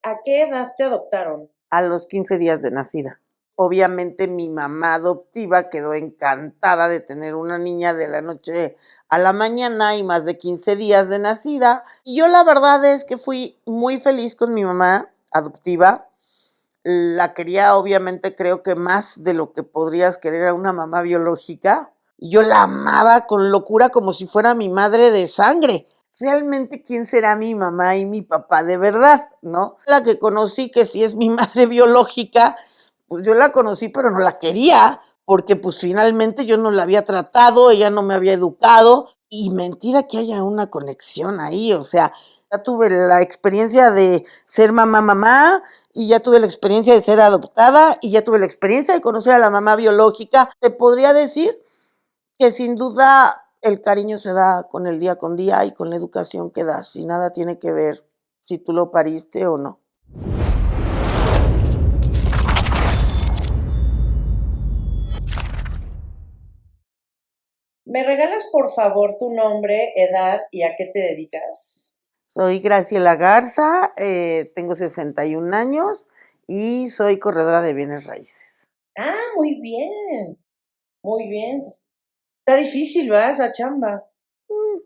¿A qué edad te adoptaron? A los 15 días de nacida. Obviamente mi mamá adoptiva quedó encantada de tener una niña de la noche a la mañana y más de 15 días de nacida. Y yo la verdad es que fui muy feliz con mi mamá adoptiva. La quería obviamente creo que más de lo que podrías querer a una mamá biológica. Yo la amaba con locura como si fuera mi madre de sangre. Realmente, ¿quién será mi mamá y mi papá de verdad, no? La que conocí, que sí es mi madre biológica, pues yo la conocí, pero no la quería, porque pues finalmente yo no la había tratado, ella no me había educado, y mentira que haya una conexión ahí, o sea, ya tuve la experiencia de ser mamá, y ya tuve la experiencia de ser adoptada, y ya tuve la experiencia de conocer a la mamá biológica. Te podría decir que sin duda el cariño se da con el día con día y con la educación que das, y nada tiene que ver si tú lo pariste o no. ¿Me regalas por favor tu nombre, edad y a qué te dedicas? Soy Graciela Garza, tengo 61 años y soy corredora de bienes raíces. Ah, muy bien, muy bien. Está difícil, ¿verdad? Esa chamba.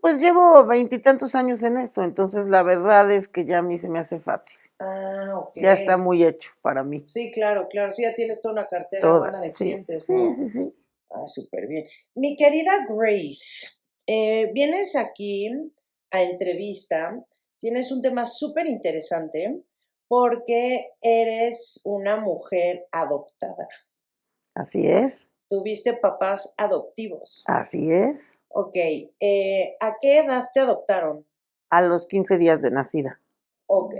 Pues llevo veintitantos años en esto, entonces la verdad es que ya a mí se me hace fácil. Ah, ok. Ya está muy hecho para mí. Sí, claro, claro. Sí, ya tienes toda una cartera Toda, buena de sí, clientes, sí, ¿no? sí, sí. Ah, súper bien. Mi querida Grace, vienes aquí a entrevista, tienes un tema súper interesante porque eres una mujer adoptada. Así es, Tuviste papás adoptivos. así es. Ok, ¿a qué edad te adoptaron? A los 15 días de nacida. Ok,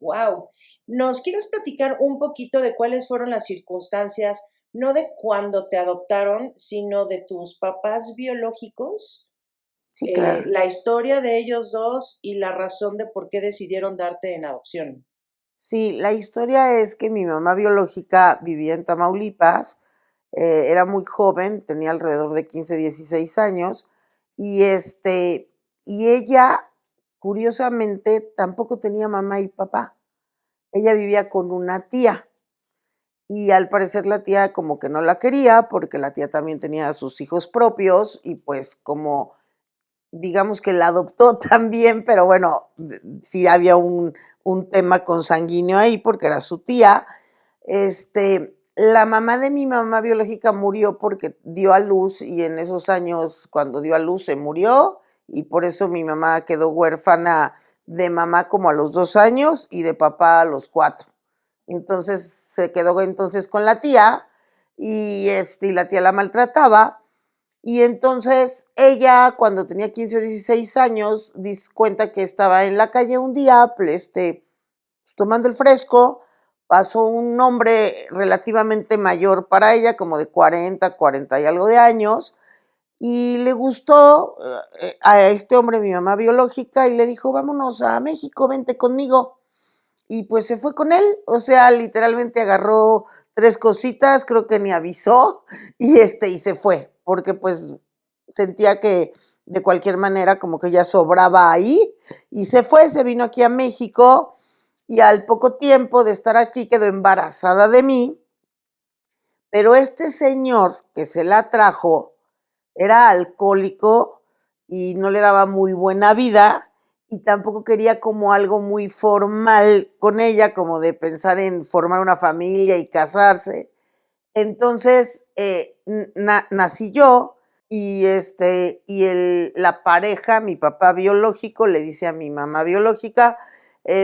wow. ¿Nos quieres platicar un poquito de cuáles fueron las circunstancias, no de cuando te adoptaron, sino de tus papás biológicos? Sí, claro. La historia de ellos dos y la razón de por qué decidieron darte en adopción. Sí, la historia es que mi mamá biológica vivía en Tamaulipas, era muy joven, tenía alrededor de 15, 16 años, y y ella, curiosamente, tampoco tenía mamá y papá. Ella vivía con una tía, y al parecer la tía como que no la quería, porque la tía también tenía sus hijos propios, y pues como digamos que la adoptó también, pero bueno, sí había un tema consanguíneo ahí porque era su tía. La mamá de mi mamá biológica murió porque dio a luz y en esos años cuando dio a luz se murió y por eso mi mamá quedó huérfana de mamá como a los 2 años y de papá a los 4. Entonces se quedó entonces con la tía y la tía la maltrataba y entonces ella, cuando tenía 15 o 16 años, cuenta que estaba en la calle un día, pues, tomando el fresco, pasó un hombre relativamente mayor para ella, como de 40, 40 y algo de años, y le gustó a este hombre, mi mamá biológica, y le dijo, vámonos a México, vente conmigo. Y pues se fue con él, o sea, literalmente agarró 3 cositas, creo que ni avisó, y se fue, porque pues sentía que de cualquier manera como que ya sobraba ahí, y se fue, se vino aquí a México, y al poco tiempo de estar aquí quedó embarazada de mí, pero este señor que se la trajo era alcohólico y no le daba muy buena vida y tampoco quería como algo muy formal con ella, como de pensar en formar una familia y casarse. Entonces nací yo y la pareja, mi papá biológico, le dice a mi mamá biológica,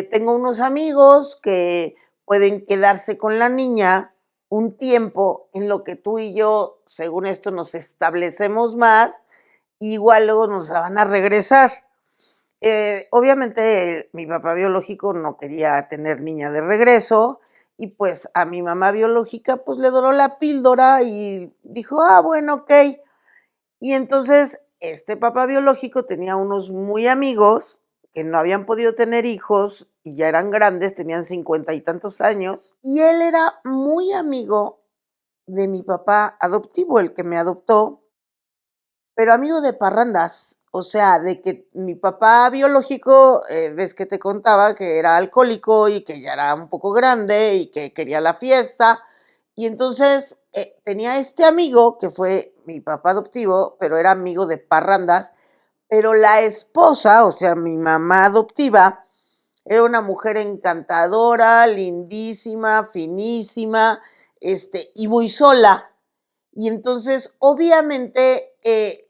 tengo unos amigos que pueden quedarse con la niña un tiempo en lo que tú y yo, según esto, nos establecemos más, igual luego nos la van a regresar. Obviamente mi papá biológico no quería tener niña de regreso y pues a mi mamá biológica pues le doró la píldora y dijo, ah, bueno, ok. Y entonces este papá biológico tenía unos muy amigos que no habían podido tener hijos y ya eran grandes, tenían 50 y tantos años, y él era muy amigo de mi papá adoptivo, el que me adoptó, pero amigo de parrandas, o sea, de que mi papá biológico, ves que te contaba que era alcohólico y que ya era un poco grande y que quería la fiesta, y entonces tenía este amigo que fue mi papá adoptivo, pero era amigo de parrandas, pero la esposa, o sea, mi mamá adoptiva, era una mujer encantadora, lindísima, finísima, y muy sola. Y entonces, obviamente,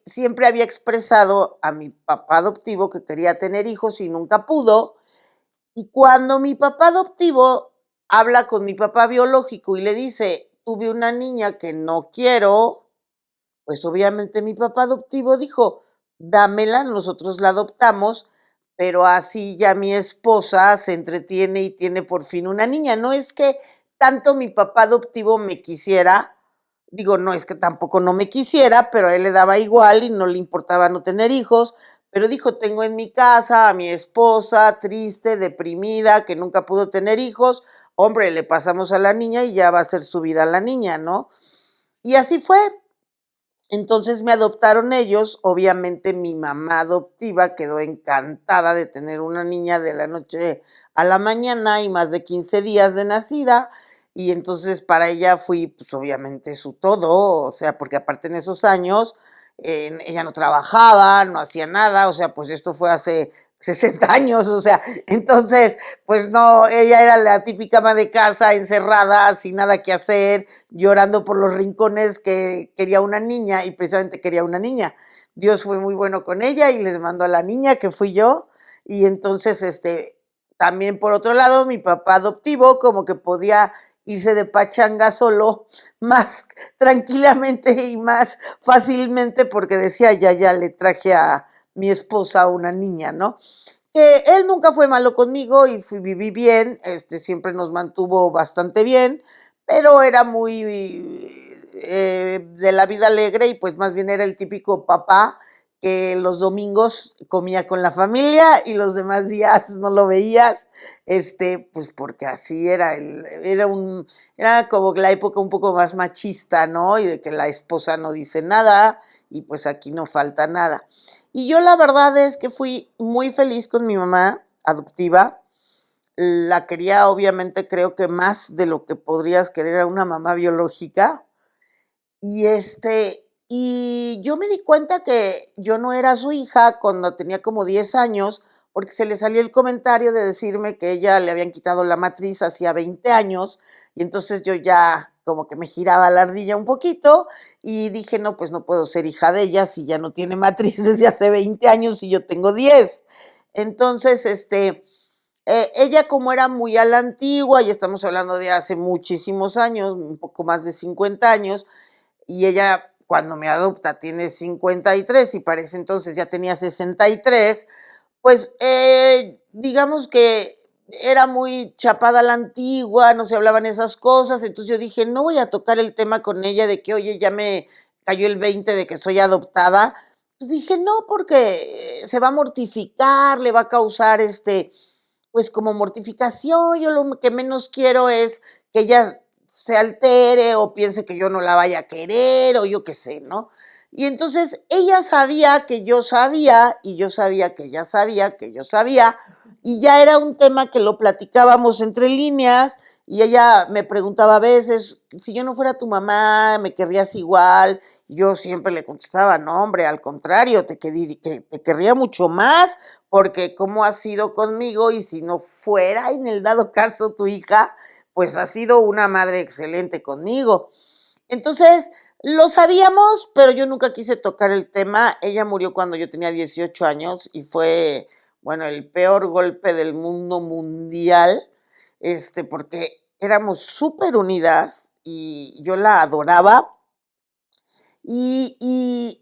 siempre había expresado a mi papá adoptivo que quería tener hijos y nunca pudo. Y cuando mi papá adoptivo habla con mi papá biológico y le dice, tuve una niña que no quiero, pues obviamente mi papá adoptivo dijo, dámela, nosotros la adoptamos, pero así ya mi esposa se entretiene y tiene por fin una niña. No es que tanto mi papá adoptivo me quisiera, digo, no es que tampoco no me quisiera, pero a él le daba igual y no le importaba no tener hijos, pero dijo, tengo en mi casa a mi esposa triste, deprimida, que nunca pudo tener hijos, hombre, le pasamos a la niña y ya va a ser su vida la niña, ¿no? Y así fue. Entonces me adoptaron ellos, obviamente mi mamá adoptiva quedó encantada de tener una niña de la noche a la mañana y más de 15 días de nacida, y entonces para ella fui pues obviamente su todo, o sea, porque aparte en esos años ella no trabajaba, no hacía nada, o sea, pues esto fue hace 60 años, o sea, entonces, pues no, ella era la típica ama de casa encerrada, sin nada que hacer, llorando por los rincones que quería una niña y precisamente quería una niña. Dios fue muy bueno con ella y les mandó a la niña que fui yo y entonces también por otro lado mi papá adoptivo como que podía irse de pachanga solo más tranquilamente y más fácilmente porque decía ya le traje a mi esposa una niña, ¿no? Él nunca fue malo conmigo y viví bien, siempre nos mantuvo bastante bien, pero era muy de la vida alegre y pues más bien era el típico papá que los domingos comía con la familia y los demás días no lo veías, pues porque así era, era como la época un poco más machista, ¿no? Y de que la esposa no dice nada y pues aquí no falta nada. Y yo la verdad es que fui muy feliz con mi mamá adoptiva. La quería obviamente creo que más de lo que podrías querer a una mamá biológica. Y yo me di cuenta que yo no era su hija cuando tenía como 10 años, porque se le salió el comentario de decirme que ella le habían quitado la matriz hacía 20 años, y entonces yo ya como que me giraba la ardilla un poquito y dije, no, pues no puedo ser hija de ella si ya no tiene matriz desde hace 20 años y yo tengo 10. Entonces, ella como era muy a la antigua, y estamos hablando de hace muchísimos años, un poco más de 50 años, y ella cuando me adopta tiene 53 y para ese entonces ya tenía 63, pues digamos que era muy chapada a la antigua, no se hablaban esas cosas, entonces yo dije, no voy a tocar el tema con ella de que, oye, ya me cayó el 20 de que soy adoptada. Pues dije, no, porque se va a mortificar, le va a causar pues como mortificación, yo lo que menos quiero es que ella se altere o piense que yo no la vaya a querer o yo qué sé, ¿no? Y entonces ella sabía que yo sabía y yo sabía que ella sabía que yo sabía y ya era un tema que lo platicábamos entre líneas y ella me preguntaba a veces, si yo no fuera tu mamá, ¿me querrías igual? Y yo siempre le contestaba, no, hombre, al contrario, te querría mucho más porque cómo has sido conmigo y si no fuera en el dado caso tu hija, pues ha sido una madre excelente conmigo. Entonces, lo sabíamos, pero yo nunca quise tocar el tema. Ella murió cuando yo tenía 18 años y fue, bueno, el peor golpe del mundo mundial, porque éramos súper unidas y yo la adoraba y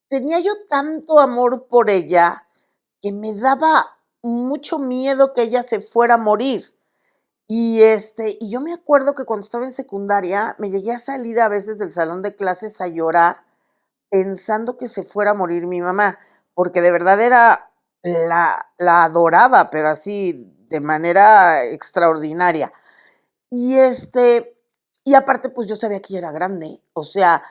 tenía yo tanto amor por ella que me daba mucho miedo que ella se fuera a morir. Y yo me acuerdo que cuando estaba en secundaria me llegué a salir a veces del salón de clases a llorar pensando que se fuera a morir mi mamá, porque de verdad la adoraba, pero así de manera extraordinaria. Y y aparte, pues yo sabía que ella era grande, o sea,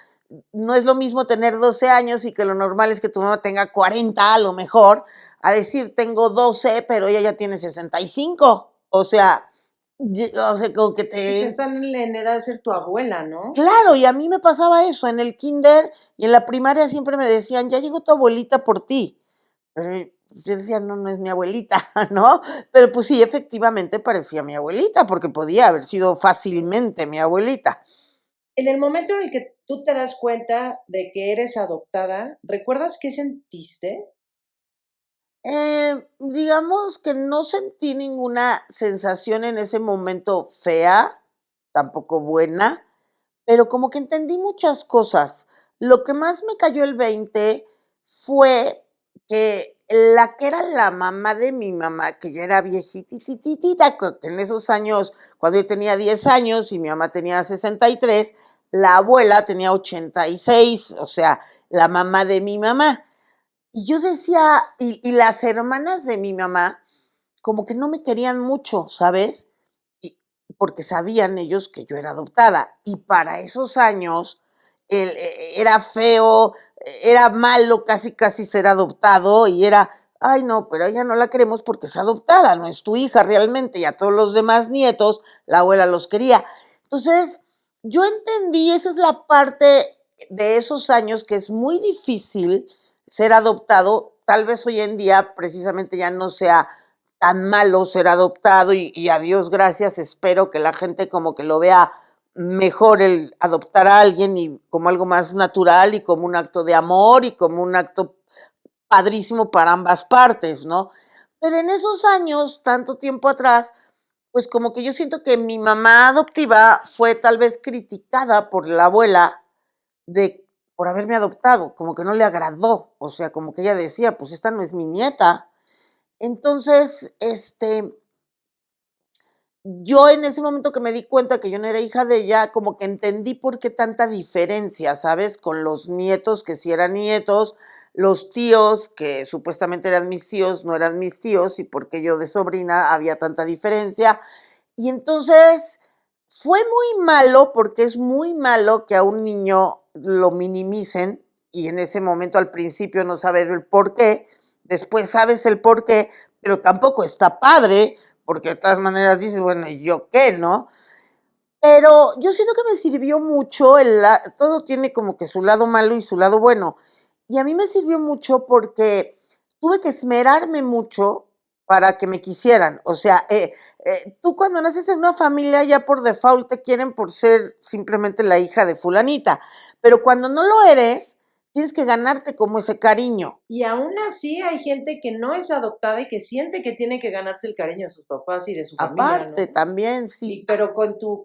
no es lo mismo tener 12 años y que lo normal es que tu mamá tenga 40 a lo mejor, a decir tengo 12, pero ella ya tiene 65. O sea, como que Sí, que te... están en edad de ser tu abuela, ¿no? Claro, y a mí me pasaba eso en el kinder y en la primaria siempre me decían, ya llegó tu abuelita por ti. Pero pues, yo decía, no, no es mi abuelita, ¿no? Pero pues sí, efectivamente parecía mi abuelita, porque podía haber sido fácilmente mi abuelita. En el momento en el que tú te das cuenta de que eres adoptada, ¿recuerdas qué sentiste? Digamos que no sentí ninguna sensación en ese momento fea, tampoco buena, pero como que entendí muchas cosas. Lo que más me cayó el 20 fue que la que era la mamá de mi mamá, que ya era viejitititita, que en esos años, cuando yo tenía 10 años y mi mamá tenía 63, la abuela tenía 86, o sea, la mamá de mi mamá. Y yo decía, y las hermanas de mi mamá, como que no me querían mucho, ¿sabes? Y, porque sabían ellos que yo era adoptada. Y para esos años era feo, era malo casi casi ser adoptado y era, ay no, pero ella no la queremos porque es adoptada, no es tu hija realmente. Y a todos los demás nietos, la abuela los quería. Entonces, yo entendí, esa es la parte de esos años que es muy difícil ser adoptado. Tal vez hoy en día precisamente ya no sea tan malo ser adoptado y a Dios gracias, espero que la gente como que lo vea mejor el adoptar a alguien y como algo más natural y como un acto de amor y como un acto padrísimo para ambas partes, ¿no? Pero en esos años, tanto tiempo atrás, pues como que yo siento que mi mamá adoptiva fue tal vez criticada por la abuela de por haberme adoptado, como que no le agradó, o sea, como que ella decía, pues esta no es mi nieta. Entonces, yo en ese momento que me di cuenta que yo no era hija de ella, como que entendí por qué tanta diferencia, ¿sabes? Con los nietos, que sí eran nietos, los tíos, que supuestamente eran mis tíos, no eran mis tíos, y por qué yo de sobrina había tanta diferencia. Y entonces fue muy malo, porque es muy malo que a un niño lo minimicen, y en ese momento al principio no saber el por qué, después sabes el por qué, pero tampoco está padre, porque de todas maneras dices, bueno, ¿y yo qué, no? Pero yo siento que me sirvió mucho, todo tiene como que su lado malo y su lado bueno. Y a mí me sirvió mucho porque tuve que esmerarme mucho para que me quisieran. O sea, tú cuando naces en una familia ya por default te quieren por ser simplemente la hija de fulanita. Pero cuando no lo eres, tienes que ganarte como ese cariño. Y aún así hay gente que no es adoptada y que siente que tiene que ganarse el cariño de sus papás y de su familia, Aparte, ¿no? también, sí. Y, pero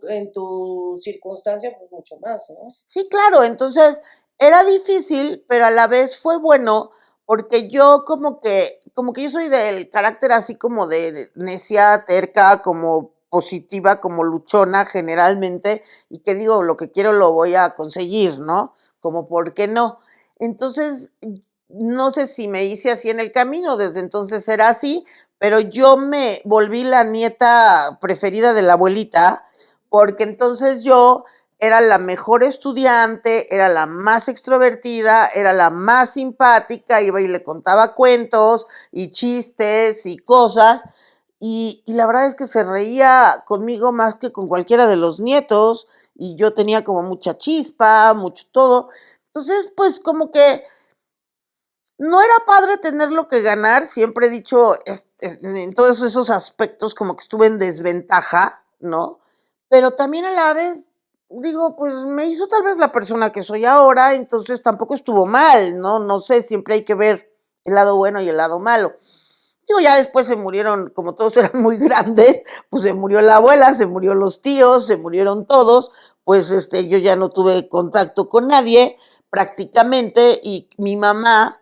en tu circunstancia, pues mucho más, ¿no? Sí, claro, entonces era difícil, pero a la vez fue bueno porque yo como que yo soy del carácter así como de necia, terca, como positiva, como luchona generalmente, y que digo, lo que quiero lo voy a conseguir, ¿no? Como, ¿por qué no? Entonces, no sé si me hice así en el camino, desde entonces era así, pero yo me volví la nieta preferida de la abuelita, porque entonces yo era la mejor estudiante, era la más extrovertida, era la más simpática, iba y le contaba cuentos y chistes y cosas, y la verdad es que se reía conmigo más que con cualquiera de los nietos, y yo tenía como mucha chispa, mucho todo. Entonces, pues como que no era padre tenerlo que ganar, siempre he dicho, en todos esos aspectos como que estuve en desventaja, ¿no? Pero también a la vez, digo, pues me hizo tal vez la persona que soy ahora, entonces tampoco estuvo mal, ¿no? No sé, siempre hay que ver el lado bueno y el lado malo. Digo, ya después se murieron, como todos eran muy grandes, pues se murió la abuela, se murió los tíos, se murieron todos, pues yo ya no tuve contacto con nadie prácticamente y mi mamá,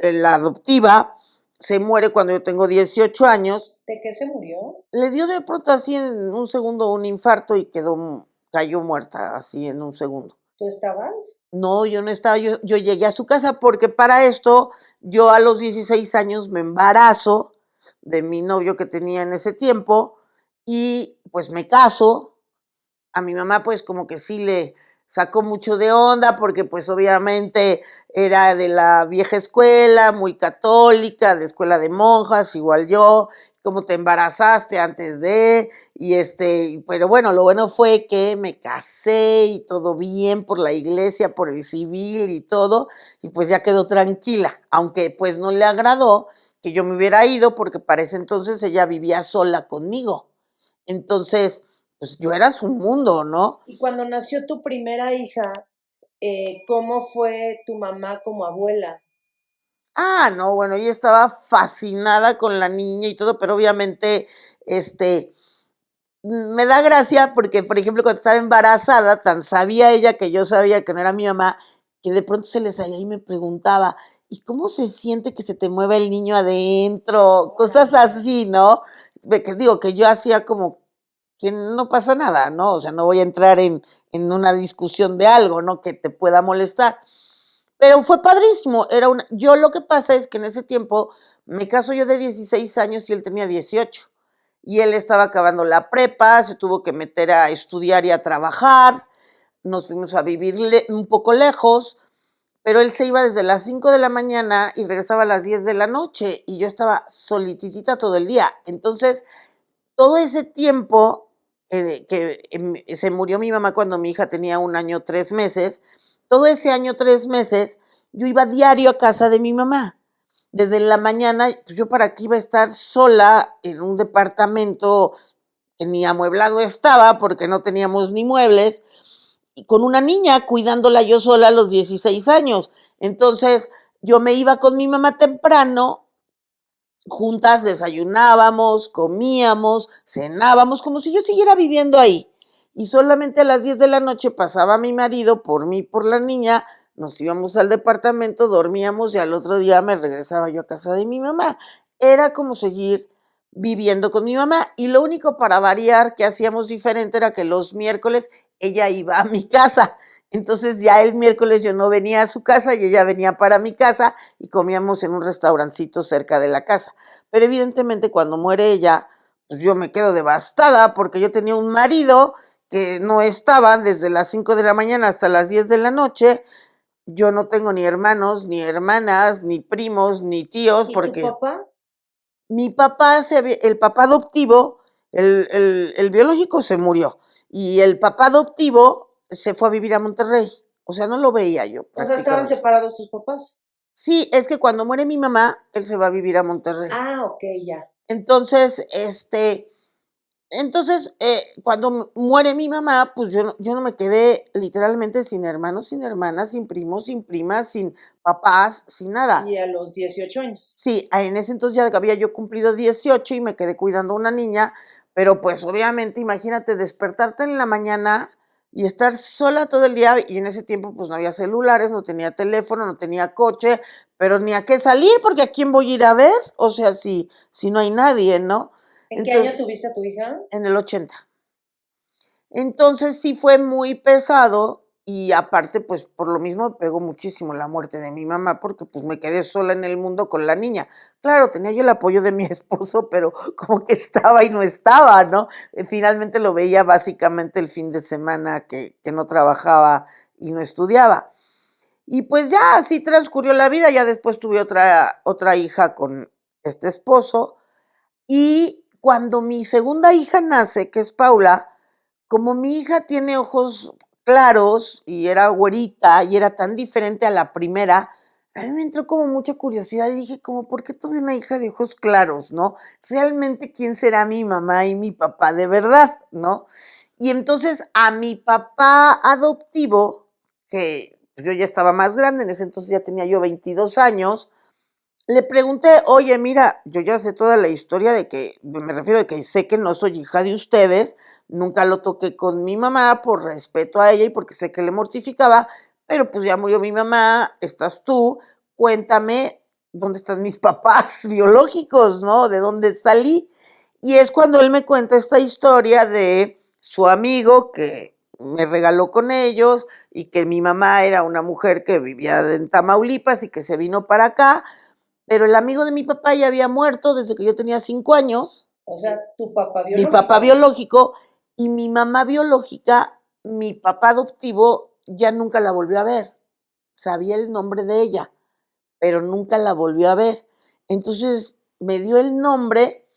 la adoptiva, se muere cuando yo tengo 18 años. ¿De qué se murió? Le dio de pronto así en un segundo un infarto y cayó muerta así en un segundo. ¿Tú estabas? No, yo no estaba, yo llegué a su casa porque para esto yo a los 16 años me embarazo de mi novio que tenía en ese tiempo y pues me caso. A mi mamá pues como que sacó mucho de onda porque pues obviamente era de la vieja escuela, muy católica, de escuela de monjas, igual yo, como te embarazaste antes de, pero bueno, lo bueno fue que me casé y todo bien por la iglesia, por el civil y todo, y pues ya quedó tranquila, aunque pues no le agradó que yo me hubiera ido porque para ese entonces ella vivía sola conmigo. Entonces, pues yo era su mundo, ¿no? Y cuando nació tu primera hija, ¿cómo fue tu mamá como abuela? Ah, no, bueno, ella estaba fascinada con la niña y todo, pero obviamente, este, me da gracia porque, por ejemplo, cuando estaba embarazada, tan sabía ella que yo sabía que no era mi mamá, que de pronto se le salía y me preguntaba, ¿y cómo se siente que se te mueva el niño adentro? Cosas Órale. así, ¿no? Que digo, que yo hacía como que no pasa nada, ¿no? O sea, no voy a entrar en una discusión de algo, ¿no? Que te pueda molestar. Pero fue padrísimo. Yo lo que pasa es que en ese tiempo me caso yo de 16 años y él tenía 18. Y él estaba acabando la prepa, se tuvo que meter a estudiar y a trabajar. Nos fuimos a vivir un poco lejos, pero él se iba desde las 5 de la mañana y regresaba a las 10 de la noche. Y yo estaba solititita todo el día. Entonces, todo ese tiempo se murió mi mamá cuando mi hija tenía 1 año, 3 meses, todo ese año, 3 meses, yo iba diario a casa de mi mamá. Desde la mañana, pues yo para qué iba a estar sola en un departamento que ni amueblado estaba porque no teníamos ni muebles, y con una niña cuidándola yo sola a los 16 años. Entonces, yo me iba con mi mamá temprano, juntas desayunábamos, comíamos, cenábamos, como si yo siguiera viviendo ahí. Y solamente a las 10 de la noche pasaba mi marido por mí, por la niña, nos íbamos al departamento, dormíamos y al otro día me regresaba yo a casa de mi mamá. Era como seguir viviendo con mi mamá y lo único para variar que hacíamos diferente era que los miércoles ella iba a mi casa. Entonces ya el miércoles yo no venía a su casa y ella venía para mi casa y comíamos en un restaurancito cerca de la casa. Pero evidentemente cuando muere ella, pues yo me quedo devastada porque yo tenía un marido que no estaba desde las 5 de la mañana hasta las 10 de la noche. Yo no tengo ni hermanos, ni hermanas, ni primos, ni tíos, ¿Y tu porque papá? mi papá, el papá adoptivo, el biológico se murió y el papá adoptivo se fue a vivir a Monterrey. O sea, no lo veía yo O sea, estaban prácticamente. separados tus papás. Sí, es que cuando muere mi mamá, él se va a vivir a Monterrey. Ah, ok, ya. Entonces, cuando muere mi mamá, pues yo no me quedé literalmente sin hermanos, sin hermanas, sin primos, sin primas, sin papás, sin nada. Y a los 18 años. Sí, en ese entonces ya había yo cumplido 18 y me quedé cuidando a una niña, pero pues obviamente imagínate despertarte en la mañana y estar sola todo el día y en ese tiempo pues no había celulares, no tenía teléfono, no tenía coche, pero ni a qué salir porque a quién voy a ir a ver, o sea, si no hay nadie, ¿no? ¿En qué año Entonces, tuviste a tu hija? en el 80. Entonces sí fue muy pesado y aparte, pues por lo mismo me pegó muchísimo la muerte de mi mamá porque pues me quedé sola en el mundo con la niña. Claro, tenía yo el apoyo de mi esposo, pero como que estaba y no estaba, ¿no? Finalmente lo veía básicamente el fin de semana que no trabajaba y no estudiaba. Y pues ya así transcurrió la vida, ya después tuve otra hija con este esposo y cuando mi segunda hija nace, que es Paula, como mi hija tiene ojos claros y era güerita y era tan diferente a la primera, a mí me entró como mucha curiosidad y dije, como, ¿por qué tuve una hija de ojos claros, no? Realmente, ¿quién será mi mamá y mi papá de verdad, no? Y entonces a mi papá adoptivo, que pues, yo ya estaba más grande, en ese entonces ya tenía yo 22 años, le pregunté, oye, mira, yo ya sé toda la historia de que, me refiero de que sé que no soy hija de ustedes, nunca lo toqué con mi mamá por respeto a ella y porque sé que le mortificaba, pero pues ya murió mi mamá, estás tú, cuéntame dónde están mis papás biológicos, ¿no? ¿De dónde salí? Y es cuando él me cuenta esta historia de su amigo que me regaló con ellos y que mi mamá era una mujer que vivía en Tamaulipas y que se vino para acá, pero el amigo de mi papá ya había muerto desde que yo tenía 5 años, O sea, tu papá mi papá biológico. biológico, y mi mamá biológica, mi papá adoptivo, ya nunca la volvió a ver. Sabía el nombre de ella, pero nunca la volvió a ver. Entonces me dio el nombre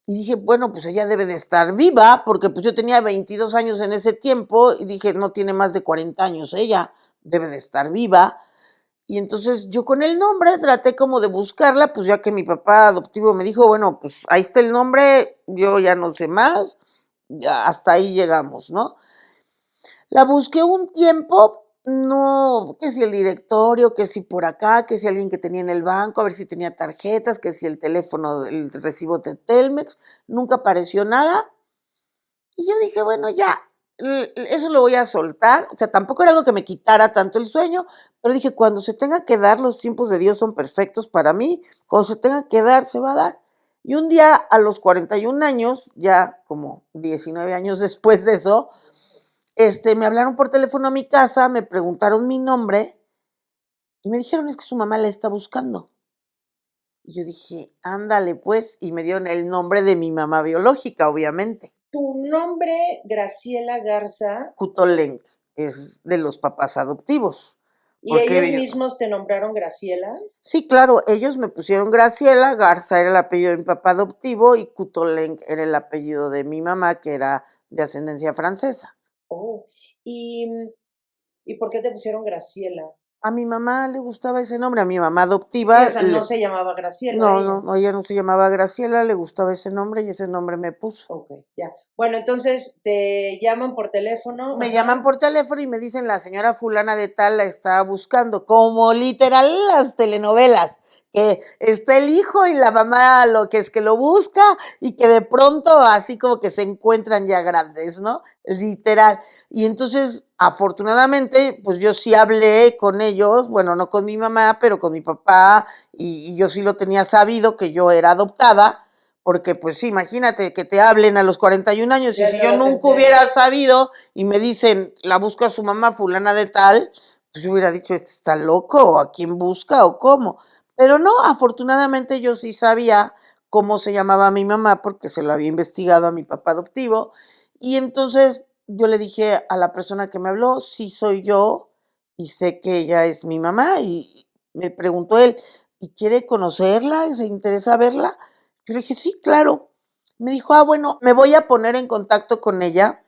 y dije, bueno, pues ella debe de estar viva, porque pues yo tenía 22 años en ese tiempo y dije, no tiene más de 40 años ella, debe de estar viva. Y entonces yo con el nombre traté como de buscarla, pues ya que mi papá adoptivo me dijo, bueno, pues ahí está el nombre, yo ya no sé más, ya hasta ahí llegamos, ¿no? La busqué un tiempo, no, que si el directorio, que si por acá, que si alguien que tenía en el banco, a ver si tenía tarjetas, que si el teléfono, el recibo de Telmex, nunca apareció nada. Y yo dije, bueno, ya, eso lo voy a soltar. O sea, tampoco era algo que me quitara tanto el sueño, pero dije, cuando se tenga que dar, los tiempos de Dios son perfectos para mí. Cuando se tenga que dar, se va a dar. Y un día, a los 41 años, ya como 19 años después de eso, me hablaron por teléfono a mi casa, me preguntaron mi nombre y me dijeron, es que su mamá la está buscando. Y yo dije, ándale pues, y me dieron el nombre de mi mamá biológica, obviamente. Tu nombre, Graciela Garza, Cutolenc es de los papás adoptivos. ¿y ellos Porque mismos te nombraron Graciela? sí, claro, ellos me pusieron Graciela, Garza era el apellido de mi papá adoptivo y Cutolenc era el apellido de mi mamá, que era de ascendencia francesa. Oh, ¿y, ¿y por qué te pusieron Graciela? A mi mamá le gustaba ese nombre, a mi mamá Sí, adoptiva o sea, no se llamaba Graciela no, ella. no, no, ella no se llamaba Graciela, le gustaba ese nombre y ese nombre me puso. Ok, ya. Bueno, entonces te llaman por teléfono, Me ajá. llaman por teléfono y me dicen la señora fulana de tal la está buscando, como literal las telenovelas, que está el hijo y la mamá lo que es que lo busca y que de pronto así como que se encuentran ya grandes, ¿no? Literal. Y entonces, afortunadamente, pues yo sí hablé con ellos, bueno, no con mi mamá, pero con mi papá, y yo sí lo tenía sabido que yo era adoptada. Porque pues sí, imagínate que te hablen a los 41 años y Ya si yo luego te nunca enteras. hubiera sabido y me dicen, la busca su mamá fulana de tal, pues yo hubiera dicho, ¿este está loco? ¿O a quién busca? ¿O cómo? Pero no, afortunadamente yo sí sabía cómo se llamaba mi mamá porque se lo había investigado a mi papá adoptivo. Y entonces yo le dije a la persona que me habló, sí soy yo y sé que ella es mi mamá. Y me preguntó él, ¿y quiere conocerla? ¿Se interesa verla? Yo le dije, sí, claro. Me dijo, bueno, me voy a poner en contacto con ella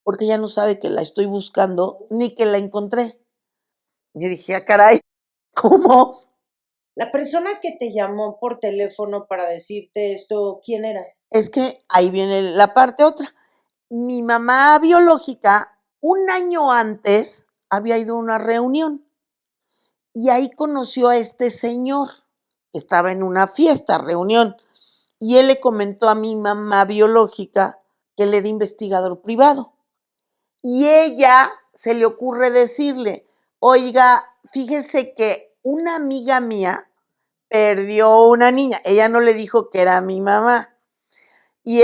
porque ella no sabe que la estoy buscando ni que la encontré. Yo dije, caray, ¿cómo? La persona que te llamó por teléfono para decirte esto, ¿quién era? Es que ahí viene la parte otra. Mi mamá biológica, un año antes, había ido a una reunión y ahí conoció a este señor que estaba en una fiesta, reunión, y él le comentó a mi mamá biológica que él era investigador privado. Y ella se le ocurre decirle, oiga, fíjese que una amiga mía perdió una niña. Ella no le dijo que era mi mamá. Y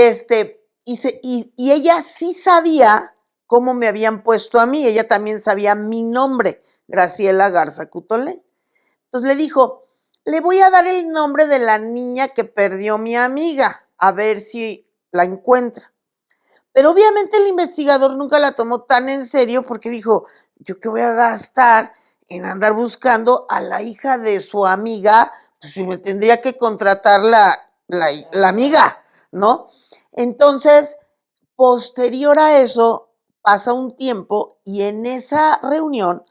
y ella sí sabía cómo me habían puesto a mí. Ella también sabía mi nombre, Graciela Garza Cutolé. Entonces le dijo, le voy a dar el nombre de la niña que perdió mi amiga, a ver si la encuentra. Pero obviamente el investigador nunca la tomó tan en serio porque dijo, ¿yo qué voy a gastar en andar buscando a la hija de su amiga? Pues me tendría que contratar la amiga, ¿no? Entonces, posterior a eso, pasa un tiempo y en esa reunión,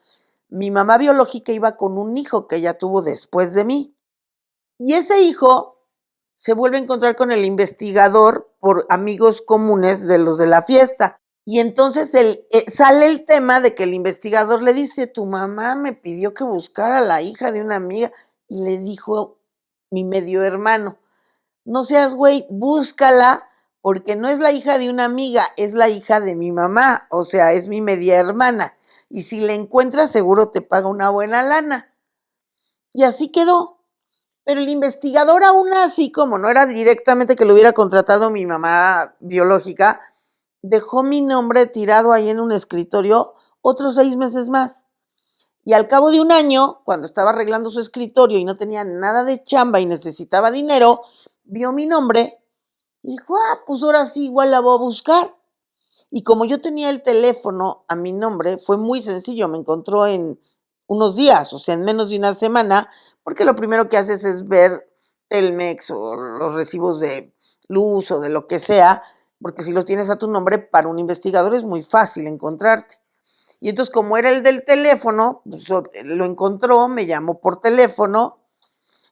mi mamá biológica iba con un hijo que ella tuvo después de mí. Y ese hijo se vuelve a encontrar con el investigador por amigos comunes de los de la fiesta. Y entonces sale el tema de que el investigador le dice, tu mamá me pidió que buscara a la hija de una amiga. Y le dijo mi medio hermano, no seas güey, búscala, porque no es la hija de una amiga, es la hija de mi mamá, o sea, es mi media hermana. Y si la encuentras, seguro te paga una buena lana. Y así quedó. Pero el investigador, aún así, como no era directamente que lo hubiera contratado mi mamá biológica, dejó mi nombre tirado ahí en un escritorio otros 6 meses más. Y al cabo de un año, cuando estaba arreglando su escritorio y no tenía nada de chamba y necesitaba dinero, vio mi nombre y dijo, pues ahora sí, igual la voy a buscar. Y como yo tenía el teléfono a mi nombre, fue muy sencillo, me encontró en unos días, o sea, en menos de una semana, porque lo primero que haces es ver Telmex o los recibos de luz o de lo que sea, porque si los tienes a tu nombre, para un investigador es muy fácil encontrarte. Y entonces, como era el del teléfono, pues, lo encontró, me llamó por teléfono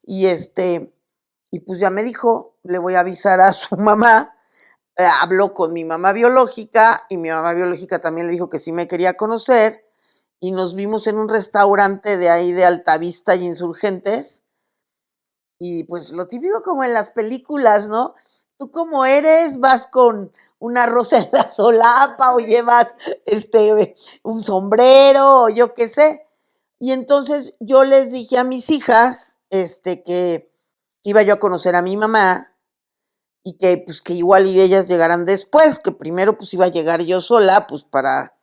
y y pues ya me dijo, le voy a avisar a su mamá. Habló con mi mamá biológica y mi mamá biológica también le dijo que sí me quería conocer y nos vimos en un restaurante de ahí de Altavista y Insurgentes y pues lo típico como en las películas, ¿no? Tú como eres, vas con una rosa en la solapa o llevas un sombrero o yo qué sé. Y entonces yo les dije a mis hijas que iba yo a conocer a mi mamá y que pues que igual y ellas llegaran después, que primero pues iba a llegar yo sola pues para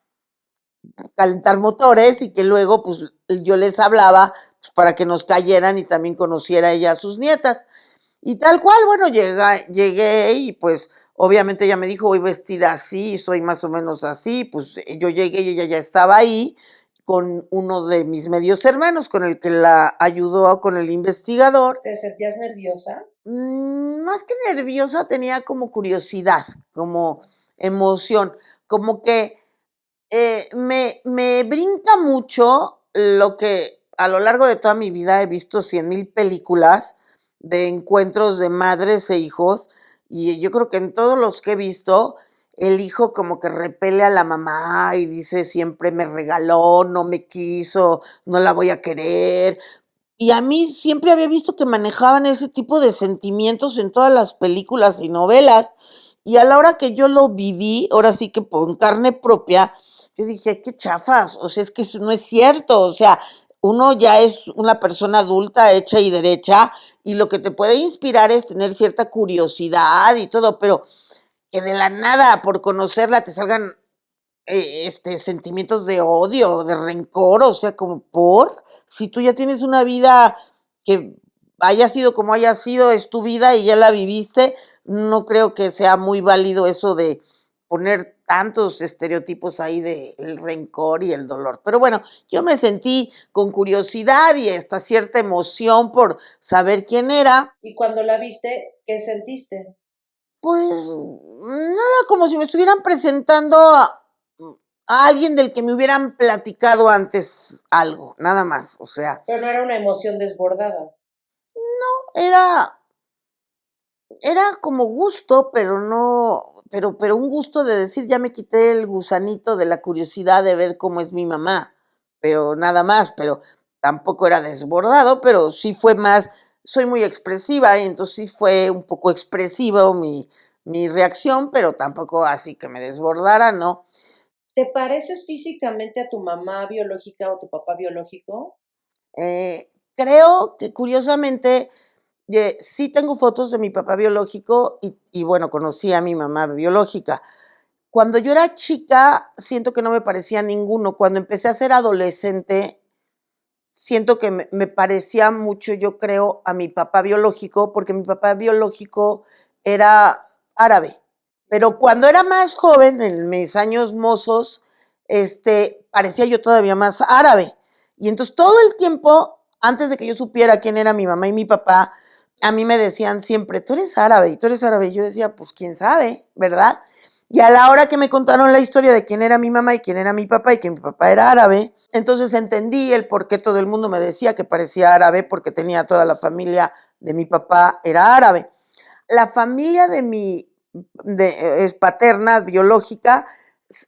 calentar motores y que luego pues yo les hablaba pues, para que nos cayeran y también conociera ella a sus nietas. Y tal cual, bueno, llegué y pues obviamente ella me dijo, voy vestida así, soy más o menos así, pues yo llegué y ella ya estaba ahí con uno de mis medios hermanos, con el que la ayudó con el investigador. ¿Te sentías nerviosa? Más que nerviosa, tenía como curiosidad, como emoción, como que me brinca mucho lo que a lo largo de toda mi vida he visto 100,000 películas de encuentros de madres e hijos y yo creo que en todos los que he visto, el hijo como que repele a la mamá y dice siempre me regaló, no me quiso, no la voy a querer. Y a mí siempre había visto que manejaban ese tipo de sentimientos en todas las películas y novelas. Y a la hora que yo lo viví, ahora sí que por carne propia, yo dije, qué chafas, o sea, es que eso no es cierto, o sea, uno ya es una persona adulta, hecha y derecha, y lo que te puede inspirar es tener cierta curiosidad y todo, pero que de la nada, por conocerla, te salgan sentimientos de odio, de rencor, o sea, como si tú ya tienes una vida que haya sido como haya sido, es tu vida y ya la viviste, no creo que sea muy válido eso de poner tantos estereotipos ahí de el rencor y el dolor. Pero bueno, yo me sentí con curiosidad y hasta cierta emoción por saber quién era. Y cuando la viste, ¿qué sentiste? Pues nada, como si me estuvieran presentando a alguien del que me hubieran platicado antes algo, nada más. O sea, Pero no era una emoción desbordada. era, era como gusto, pero no, pero un gusto de decir, ya me quité el gusanito de la curiosidad de ver cómo es mi mamá, pero nada más, pero tampoco era desbordado, pero sí fue más, soy muy expresiva, y entonces sí fue un poco expresivo mi reacción, pero tampoco así que me desbordara, ¿no? ¿Te pareces físicamente a tu mamá biológica o tu papá biológico? Creo que curiosamente sí tengo fotos de mi papá biológico y bueno, conocí a mi mamá biológica. Cuando yo era chica, siento que no me parecía ninguno. Cuando empecé a ser adolescente, siento que me parecía mucho, yo creo, a mi papá biológico, porque mi papá biológico era árabe. Pero cuando era más joven, en mis años mozos, parecía yo todavía más árabe. Y entonces todo el tiempo, antes de que yo supiera quién era mi mamá y mi papá, a mí me decían siempre, tú eres árabe, y tú eres árabe. Y yo decía, pues quién sabe, ¿verdad? Y a la hora que me contaron la historia de quién era mi mamá y quién era mi papá y que mi papá era árabe, entonces entendí el por qué todo el mundo me decía que parecía árabe porque tenía toda la familia de mi papá era árabe. La familia de es paterna, biológica,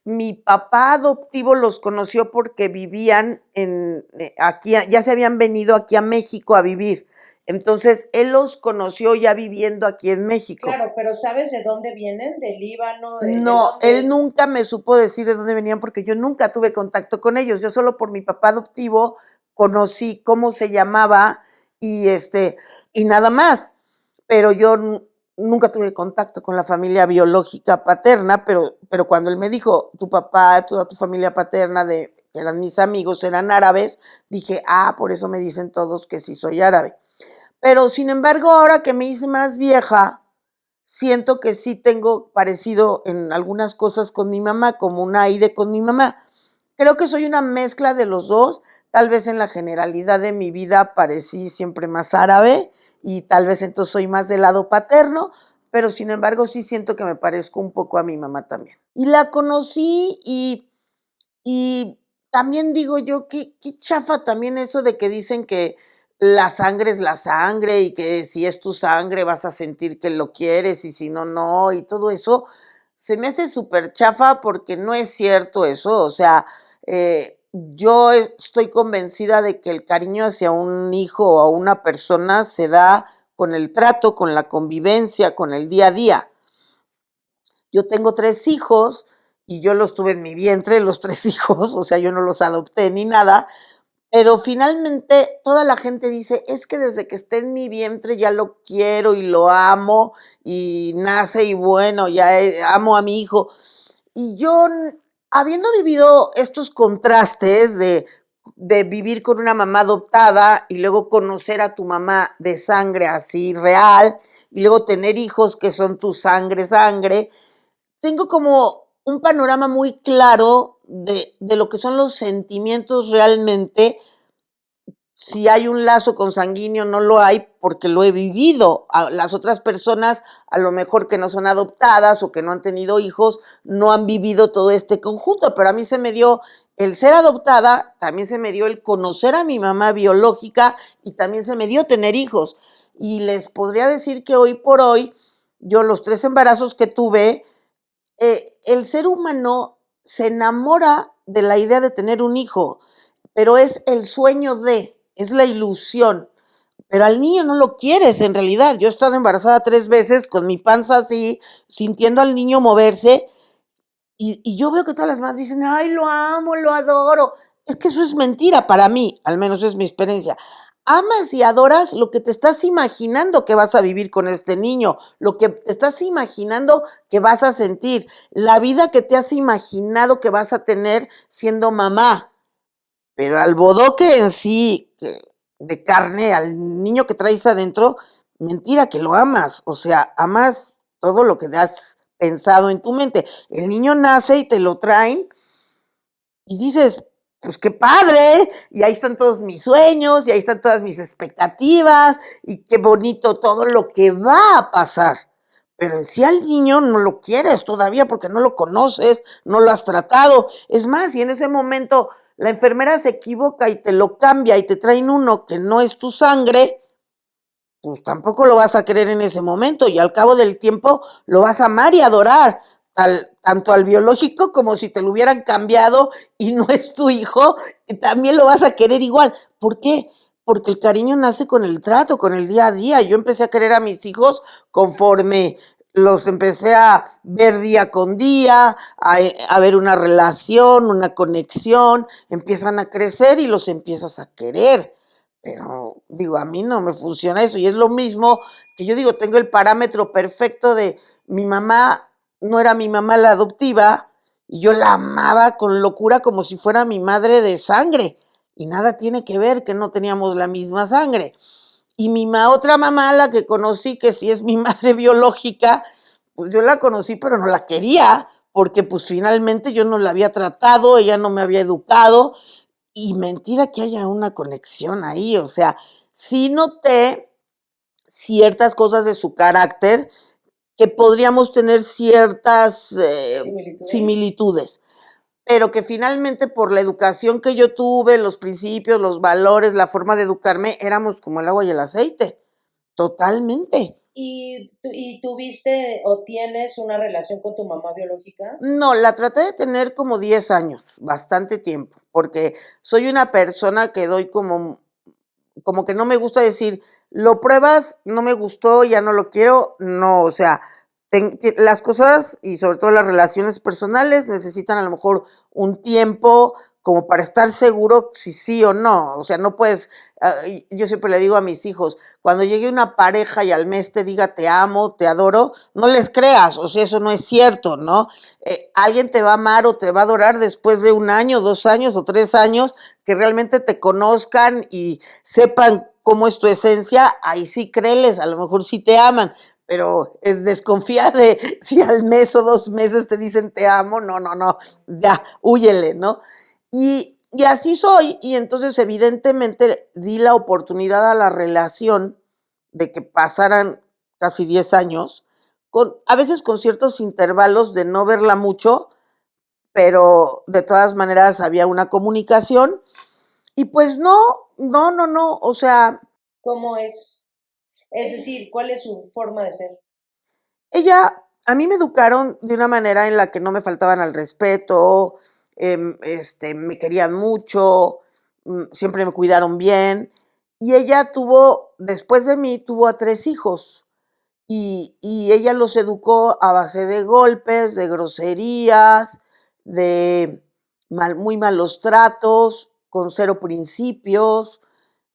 mi papá adoptivo los conoció porque vivían aquí, ya se habían venido aquí a México a vivir. Entonces, él los conoció ya viviendo aquí en México. Claro, pero ¿sabes de dónde vienen? ¿Del Líbano? ¿De No, él dónde? nunca me supo decir de dónde venían porque yo nunca tuve contacto con ellos. Yo solo por mi papá adoptivo conocí cómo se llamaba y y nada más. Pero yo nunca tuve contacto con la familia biológica paterna, pero cuando él me dijo, tu papá, toda tu familia paterna que eran mis amigos, eran árabes, dije, por eso me dicen todos que sí soy árabe. Pero sin embargo, ahora que me hice más vieja, siento que sí tengo parecido en algunas cosas con mi mamá, como un aire con mi mamá. Creo que soy una mezcla de los dos. Tal vez en la generalidad de mi vida parecí siempre más árabe y tal vez entonces soy más del lado paterno, pero sin embargo sí siento que me parezco un poco a mi mamá también. Y la conocí y también digo yo, qué chafa también eso de que dicen que la sangre es la sangre y que si es tu sangre vas a sentir que lo quieres y si no, no, y todo eso. Se me hace súper chafa porque no es cierto eso. O sea, yo estoy convencida de que el cariño hacia un hijo o a una persona se da con el trato, con la convivencia, con el día a día. Yo tengo 3 hijos y yo los tuve en mi vientre, los 3 hijos, o sea, yo no los adopté ni nada, pero finalmente toda la gente dice, es que desde que esté en mi vientre ya lo quiero y lo amo y nace y bueno, ya amo a mi hijo. Y yo, habiendo vivido estos contrastes de vivir con una mamá adoptada y luego conocer a tu mamá de sangre así real y luego tener hijos que son tu sangre, sangre, tengo como un panorama muy claro de lo que son los sentimientos realmente. Si hay un lazo consanguíneo, no lo hay porque lo he vivido. A las otras personas, a lo mejor que no son adoptadas o que no han tenido hijos, no han vivido todo este conjunto, pero a mí se me dio el ser adoptada, también se me dio el conocer a mi mamá biológica y también se me dio tener hijos. Y les podría decir que hoy por hoy, yo los 3 embarazos que tuve, el ser humano se enamora de la idea de tener un hijo, pero es el sueño es la ilusión. Pero al niño no lo quieres en realidad. Yo he estado embarazada 3 veces con mi panza así, sintiendo al niño moverse, y yo veo que todas las mamás dicen, ay, lo amo, lo adoro. Es que eso es mentira para mí, al menos es mi experiencia. Amas y adoras lo que te estás imaginando que vas a vivir con este niño, lo que te estás imaginando que vas a sentir, la vida que te has imaginado que vas a tener siendo mamá. Pero al bodoque en sí, de carne, al niño que traes adentro, mentira que lo amas. O sea, amas todo lo que has pensado en tu mente. El niño nace y te lo traen y dices, pues qué padre, y ahí están todos mis sueños, y ahí están todas mis expectativas, y qué bonito todo lo que va a pasar. Pero en sí al niño no lo quieres todavía porque no lo conoces, no lo has tratado. Es más, si en ese momento la enfermera se equivoca y te lo cambia y te traen uno que no es tu sangre, pues tampoco lo vas a querer en ese momento y al cabo del tiempo lo vas a amar y adorar, tanto al biológico como si te lo hubieran cambiado y no es tu hijo, también lo vas a querer igual. ¿Por qué? Porque el cariño nace con el trato, con el día a día. Yo empecé a querer a mis hijos conforme los empecé a ver día con día, a ver una relación, una conexión, empiezan a crecer y los empiezas a querer. Pero digo, a mí no me funciona eso y es lo mismo que yo digo, tengo el parámetro perfecto de mi mamá, no era mi mamá la adoptiva y yo la amaba con locura como si fuera mi madre de sangre y nada tiene que ver que no teníamos la misma sangre. Y otra mamá, la que conocí, que sí es mi madre biológica, pues yo la conocí pero no la quería porque pues finalmente yo no la había tratado, ella no me había educado y mentira que haya una conexión ahí, o sea, sí noté ciertas cosas de su carácter que podríamos tener ciertas similitudes, pero que finalmente por la educación que yo tuve, los principios, los valores, la forma de educarme, éramos como el agua y el aceite, totalmente. ¿Y tuviste o tienes una relación con tu mamá biológica? No, la traté de tener como 10 años, bastante tiempo, porque soy una persona que doy como que no me gusta decir, lo pruebas, no me gustó, ya no lo quiero, no, o sea, las cosas y sobre todo las relaciones personales necesitan a lo mejor un tiempo como para estar seguro si sí o no, o sea, no puedes, yo siempre le digo a mis hijos, cuando llegue una pareja y al mes te diga te amo, te adoro, no les creas, o sea, eso no es cierto, ¿no? Alguien te va a amar o te va a adorar después de 1 año, 2 años o 3 años, que realmente te conozcan y sepan cómo es tu esencia, ahí sí créeles, a lo mejor sí te aman, pero desconfía de si al mes o 2 meses te dicen te amo, no, no, no, ya, húyele, ¿no? Y así soy, y entonces evidentemente di la oportunidad a la relación de que pasaran casi 10 años, a veces con ciertos intervalos de no verla mucho, pero de todas maneras había una comunicación, y pues no, no, no, no, o sea, ¿Cómo es? Es decir, ¿cuál es su forma de ser? a mí me educaron de una manera en la que no me faltaban al respeto, me querían mucho, siempre me cuidaron bien. Y ella tuvo, después de mí, tuvo a 3 hijos. Y ella los educó a base de golpes, de groserías, de muy malos tratos, con 0 principios.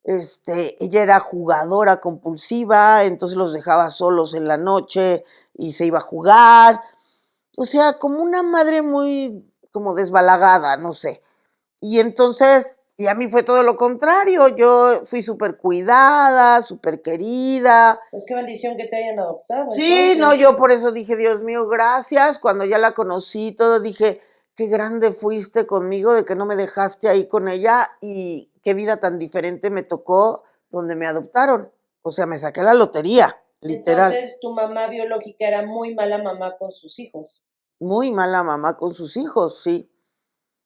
Ella era jugadora compulsiva, entonces los dejaba solos en la noche y se iba a jugar. O sea, como una madre muy como desbalagada, no sé. Y entonces, y a mí fue todo lo contrario, yo fui súper cuidada, súper querida. Pues qué bendición que te hayan adoptado, Sí, no, entonces. yo por eso dije, Dios mío, gracias. Cuando ya la conocí, todo dije, qué grande fuiste conmigo de que no me dejaste ahí con ella y qué vida tan diferente me tocó donde me adoptaron. O sea, me saqué la lotería, literal. Entonces, tu mamá biológica era muy mala mamá con sus hijos. Muy mala mamá con sus hijos, sí.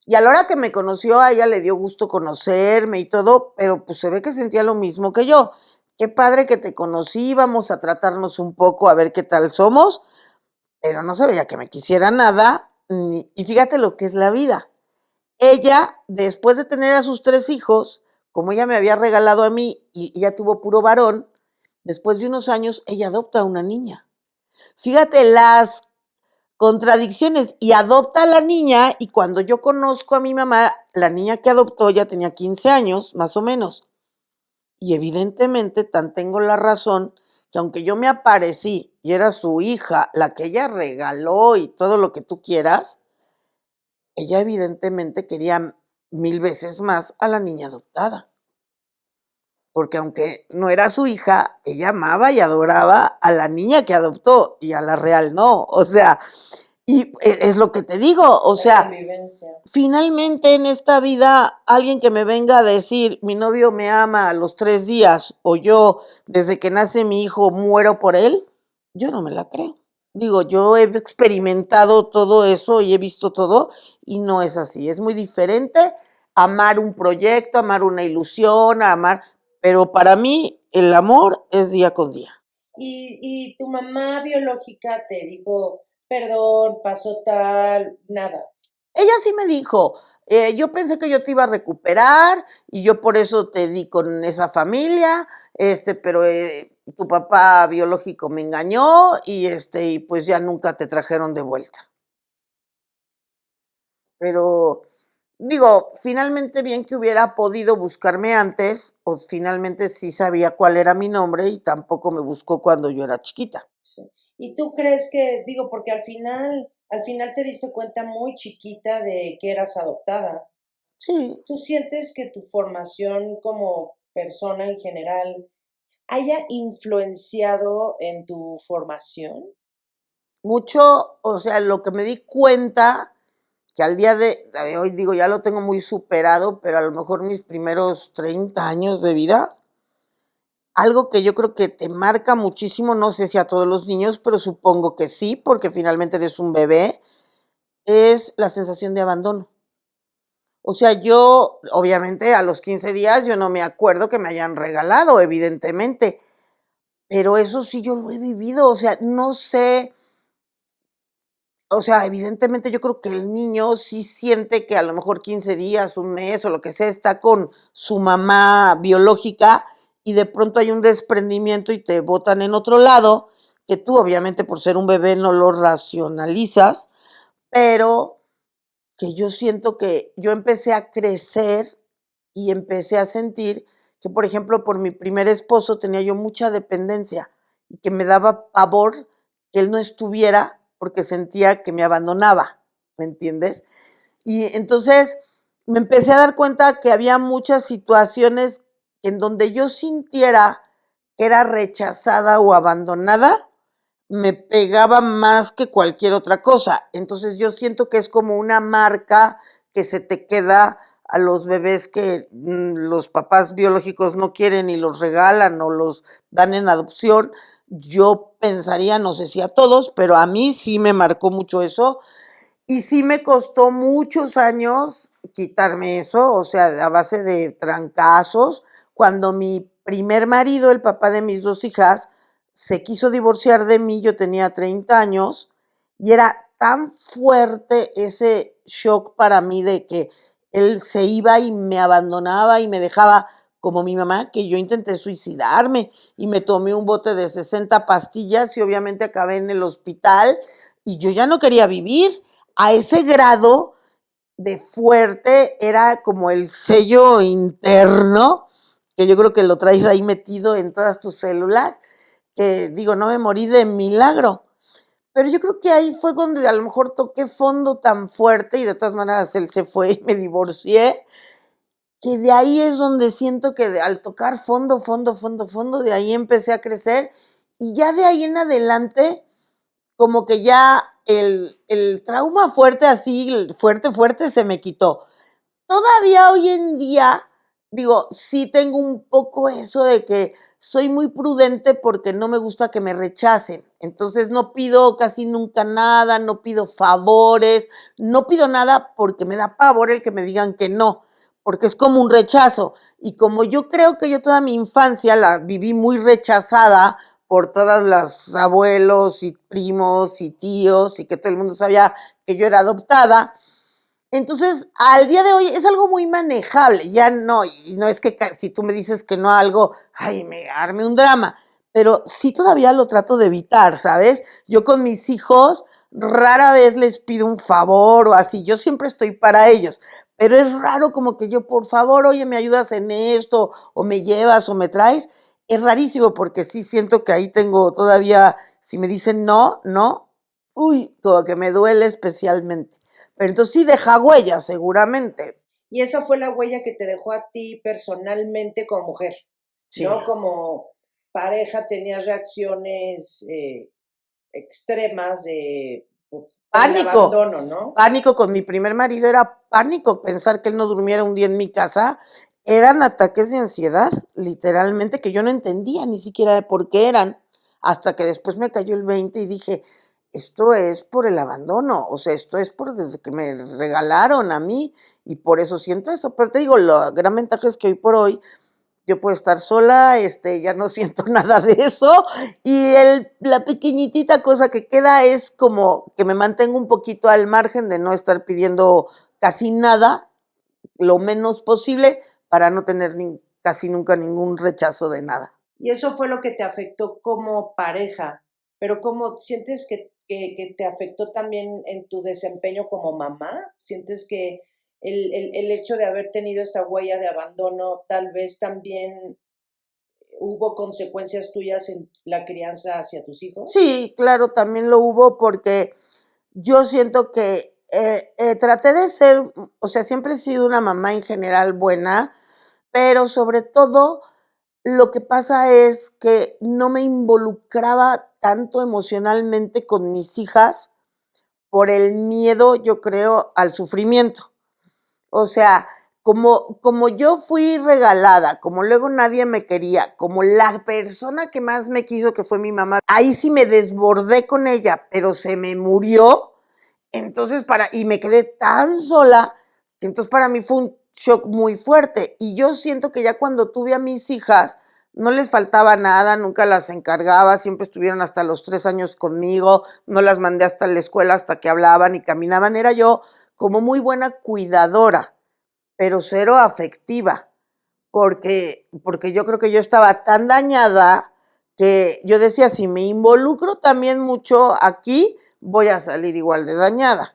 Y a la hora que me conoció, a ella le dio gusto conocerme y todo, pero pues se ve que sentía lo mismo que yo. Qué padre que te conocí, vamos a tratarnos un poco a ver qué tal somos, pero no se veía que me quisiera nada. Y fíjate lo que es la vida. Ella, después de tener a sus 3 hijos, como ella me había regalado a mí y ella tuvo puro varón, después de unos años, ella adopta a una niña. Fíjate las contradicciones y adopta a la niña y cuando yo conozco a mi mamá, la niña que adoptó ya tenía 15 años, más o menos. Y evidentemente tan tengo la razón que aunque yo me aparecí y era su hija, la que ella regaló y todo lo que tú quieras, ella evidentemente quería 1000 veces más a la niña adoptada. Porque aunque no era su hija, ella amaba y adoraba a la niña que adoptó y a la real no. O sea, y es lo que te digo, o La sea, convivencia. finalmente en esta vida alguien que me venga a decir, mi novio me ama a los 3 días o yo desde que nace mi hijo muero por él, yo no me la creo. Digo, yo he experimentado todo eso y he visto todo y no es así. Es muy diferente amar un proyecto, amar una ilusión, amar, pero para mí el amor es día con día. Y tu mamá biológica te dijo, perdón, pasó tal, nada. Ella sí me dijo, yo pensé que yo te iba a recuperar y yo por eso te di con esa familia, pero tu papá biológico me engañó y pues ya nunca te trajeron de vuelta. Pero digo, finalmente bien que hubiera podido buscarme antes, o finalmente sí sabía cuál era mi nombre y tampoco me buscó cuando yo era chiquita. Sí. ¿Y tú crees que, digo, porque al final te diste cuenta muy chiquita de que eras adoptada? Sí, ¿Tú sientes que tu formación como persona en general haya influenciado en tu formación? mucho, o sea, lo que me di cuenta que al día de hoy digo, ya lo tengo muy superado, pero a lo mejor mis primeros 30 años de vida, algo que yo creo que te marca muchísimo, no sé si a todos los niños, pero supongo que sí, porque finalmente eres un bebé, es la sensación de abandono. O sea, yo, obviamente, a los 15 días yo no me acuerdo que me hayan regalado, evidentemente, pero eso sí yo lo he vivido, o sea, no sé. O sea, evidentemente yo creo que el niño sí siente que a lo mejor 15 días, un mes o lo que sea, está con su mamá biológica y de pronto hay un desprendimiento y te botan en otro lado, que tú obviamente por ser un bebé no lo racionalizas, pero que yo siento que yo empecé a crecer y empecé a sentir que, por ejemplo, por mi primer esposo tenía yo mucha dependencia y que me daba pavor que él no estuviera porque sentía que me abandonaba, ¿me entiendes? Y entonces me empecé a dar cuenta que había muchas situaciones en donde yo sintiera que era rechazada o abandonada, me pegaba más que cualquier otra cosa. Entonces yo siento que es como una marca que se te queda a los bebés que los papás biológicos no quieren y los regalan o los dan en adopción. Yo pensaría, no sé si a todos, pero a mí sí me marcó mucho eso. Y sí me costó muchos años quitarme eso, o sea, a base de trancazos. Cuando mi primer marido, el papá de mis dos hijas, se quiso divorciar de mí, yo tenía 30 años, y era tan fuerte ese shock para mí de que él se iba y me abandonaba y me dejaba como mi mamá, que yo intenté suicidarme y me tomé un bote de 60 pastillas y obviamente acabé en el hospital y yo ya no quería vivir a ese grado de fuerte, era como el sello interno, que yo creo que lo traes ahí metido en todas tus células, que digo, no me morí de milagro. Pero yo creo que ahí fue donde a lo mejor toqué fondo tan fuerte y de todas maneras él se fue y me divorcié, que de ahí es donde siento que al tocar fondo, fondo, fondo, fondo, de ahí empecé a crecer y ya de ahí en adelante como que ya el trauma fuerte así, fuerte, fuerte, se me quitó. Todavía hoy en día, digo, sí tengo un poco eso de que soy muy prudente porque no me gusta que me rechacen. Entonces no pido casi nunca nada, no pido favores, no pido nada porque me da pavor el que me digan que no, porque es como un rechazo. Y como yo creo que yo toda mi infancia la viví muy rechazada por todas las abuelos y primos y tíos y que todo el mundo sabía que yo era adoptada, entonces, al día de hoy es algo muy manejable, ya no, y no es que si tú me dices que no a algo, ay, me arme un drama, pero sí todavía lo trato de evitar, ¿sabes? Yo con mis hijos rara vez les pido un favor o así, yo siempre estoy para ellos, pero es raro como que yo, por favor, oye, me ayudas en esto, o me llevas, o me traes, es rarísimo porque sí siento que ahí tengo todavía, si me dicen no, no, uy, como que me duele especialmente. Pero entonces sí deja huella, seguramente. Y esa fue la huella que te dejó a ti personalmente como mujer, Sí. ¿no? Como pareja tenías reacciones extremas por el Pánico. abandono, ¿no? Pánico con mi primer marido era pánico pensar que él no durmiera un día en mi casa. Eran ataques de ansiedad, literalmente, que yo no entendía ni siquiera de por qué eran. Hasta que después me cayó el 20 y dije, esto es por el abandono, o sea, esto es por desde que me regalaron a mí y por eso siento eso. Pero te digo, la gran ventaja es que hoy por hoy yo puedo estar sola, ya no siento nada de eso y la pequeñitita cosa que queda es como que me mantengo un poquito al margen de no estar pidiendo casi nada, lo menos posible, para no tener casi nunca ningún rechazo de nada. Y eso fue lo que te afectó como pareja, pero ¿cómo sientes que te afectó también en tu desempeño como mamá? ¿Sientes que el hecho de haber tenido esta huella de abandono tal vez también hubo consecuencias tuyas en la crianza hacia tus hijos? Sí, claro, también lo hubo porque yo siento que traté de ser, o sea, siempre he sido una mamá en general buena, pero sobre todo lo que pasa es que no me involucraba tanto emocionalmente con mis hijas por el miedo, yo creo, al sufrimiento. O sea, como yo fui regalada, como luego nadie me quería, como la persona que más me quiso, que fue mi mamá, ahí sí me desbordé con ella, pero se me murió. Entonces, y me quedé tan sola, que entonces para mí fue un shock muy fuerte. Y yo siento que ya cuando tuve a mis hijas, no les faltaba nada, nunca las encargaba, siempre estuvieron hasta los 3 años conmigo, no las mandé hasta la escuela hasta que hablaban y caminaban. Era yo como muy buena cuidadora, pero cero afectiva, porque yo creo que yo estaba tan dañada que yo decía, si me involucro también mucho aquí, voy a salir igual de dañada.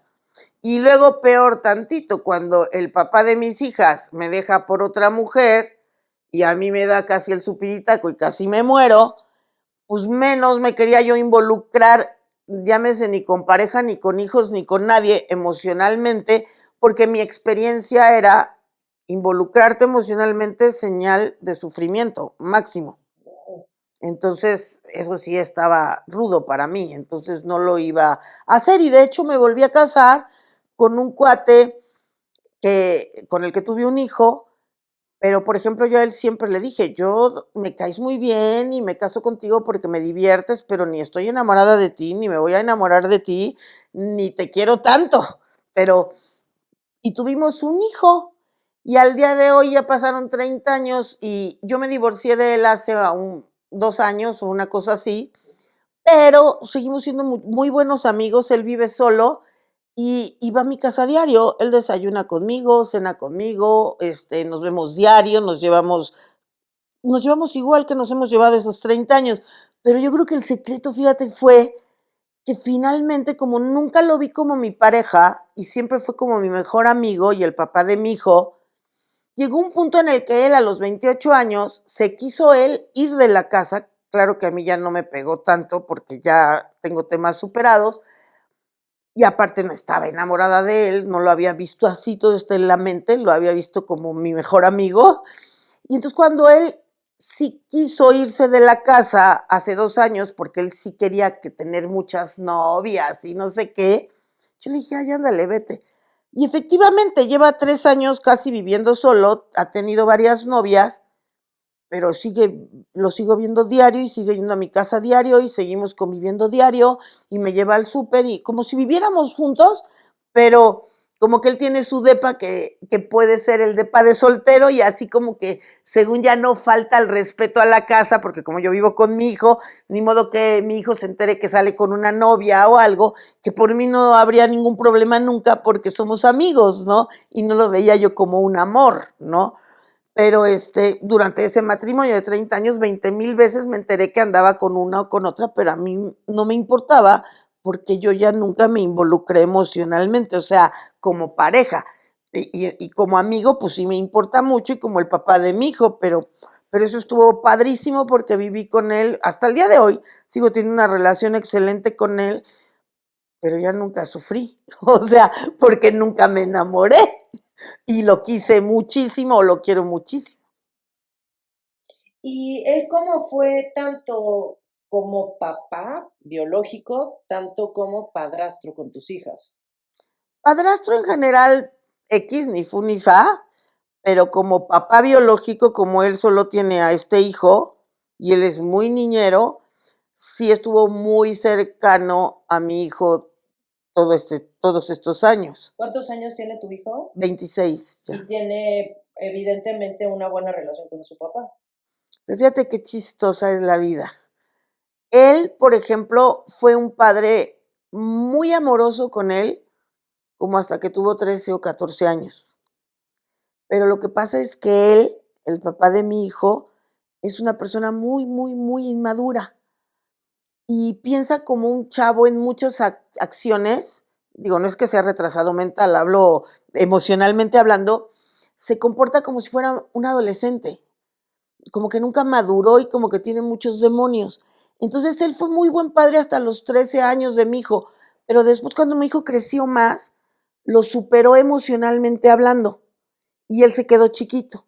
Y luego peor tantito, cuando el papá de mis hijas me deja por otra mujer y a mí me da casi el supiritaco y casi me muero, pues menos me quería yo involucrar, llámese ni con pareja, ni con hijos, ni con nadie emocionalmente, porque mi experiencia era involucrarte emocionalmente es señal de sufrimiento máximo. Entonces, eso sí estaba rudo para mí, entonces no lo iba a hacer. Y de hecho me volví a casar con un cuate con el que tuve un hijo, pero por ejemplo yo a él siempre le dije, yo me caes muy bien y me caso contigo porque me diviertes, pero ni estoy enamorada de ti, ni me voy a enamorar de ti, ni te quiero tanto. Pero, y tuvimos un hijo. Y al día de hoy ya pasaron 30 años y yo me divorcié de él hace 2 años o una cosa así, pero seguimos siendo muy, muy buenos amigos. Él vive solo y va a mi casa diario. Él desayuna conmigo, cena conmigo, nos vemos diario, nos llevamos igual que nos hemos llevado esos 30 años. Pero yo creo que el secreto, fíjate, fue que finalmente, como nunca lo vi como mi pareja y siempre fue como mi mejor amigo y el papá de mi hijo, llegó un punto en el que él a los 28 años se quiso él ir de la casa. Claro que a mí ya no me pegó tanto porque ya tengo temas superados y aparte no estaba enamorada de él, no lo había visto así todo esto en la mente, lo había visto como mi mejor amigo. Y entonces cuando él sí quiso irse de la casa hace 2 años, porque él sí quería que tener muchas novias y no sé qué, yo le dije, ay, ándale, vete. Y efectivamente lleva 3 años casi viviendo solo, ha tenido varias novias, pero lo sigo viendo diario y sigue yendo a mi casa diario y seguimos conviviendo diario y me lleva al súper y como si viviéramos juntos, pero como que él tiene su depa que puede ser el depa de soltero y así como que según ya no falta el respeto a la casa, porque como yo vivo con mi hijo, ni modo que mi hijo se entere que sale con una novia o algo, que por mí no habría ningún problema nunca porque somos amigos, ¿no? Y no lo veía yo como un amor, ¿no? Pero durante ese matrimonio de 30 años, 20,000 veces me enteré que andaba con una o con otra, pero a mí no me importaba porque yo ya nunca me involucré emocionalmente, o sea, como pareja. Y como amigo, pues sí me importa mucho y como el papá de mi hijo, pero eso estuvo padrísimo porque viví con él hasta el día de hoy, sigo teniendo una relación excelente con él, pero ya nunca sufrí, o sea, porque nunca me enamoré y lo quise muchísimo o lo quiero muchísimo. ¿Y él cómo fue tanto como papá biológico, tanto como padrastro con tus hijas? Padrastro en general, X, ni fu ni fa, pero como papá biológico, como él solo tiene a este hijo y él es muy niñero, sí estuvo muy cercano a mi hijo todos estos años. ¿Cuántos años tiene tu hijo? 26 Y ya. tiene evidentemente una buena relación con su papá. Pero fíjate qué chistosa es la vida. Él, por ejemplo, fue un padre muy amoroso con él, como hasta que tuvo 13 o 14 años. Pero lo que pasa es que él, el papá de mi hijo, es una persona muy, muy, muy inmadura y piensa como un chavo en muchas acciones. Digo, no es que sea retrasado mental, hablo emocionalmente hablando, se comporta como si fuera un adolescente, como que nunca maduró y como que tiene muchos demonios. Entonces él fue muy buen padre hasta los 13 años de mi hijo, pero después cuando mi hijo creció más, lo superó emocionalmente hablando y él se quedó chiquito.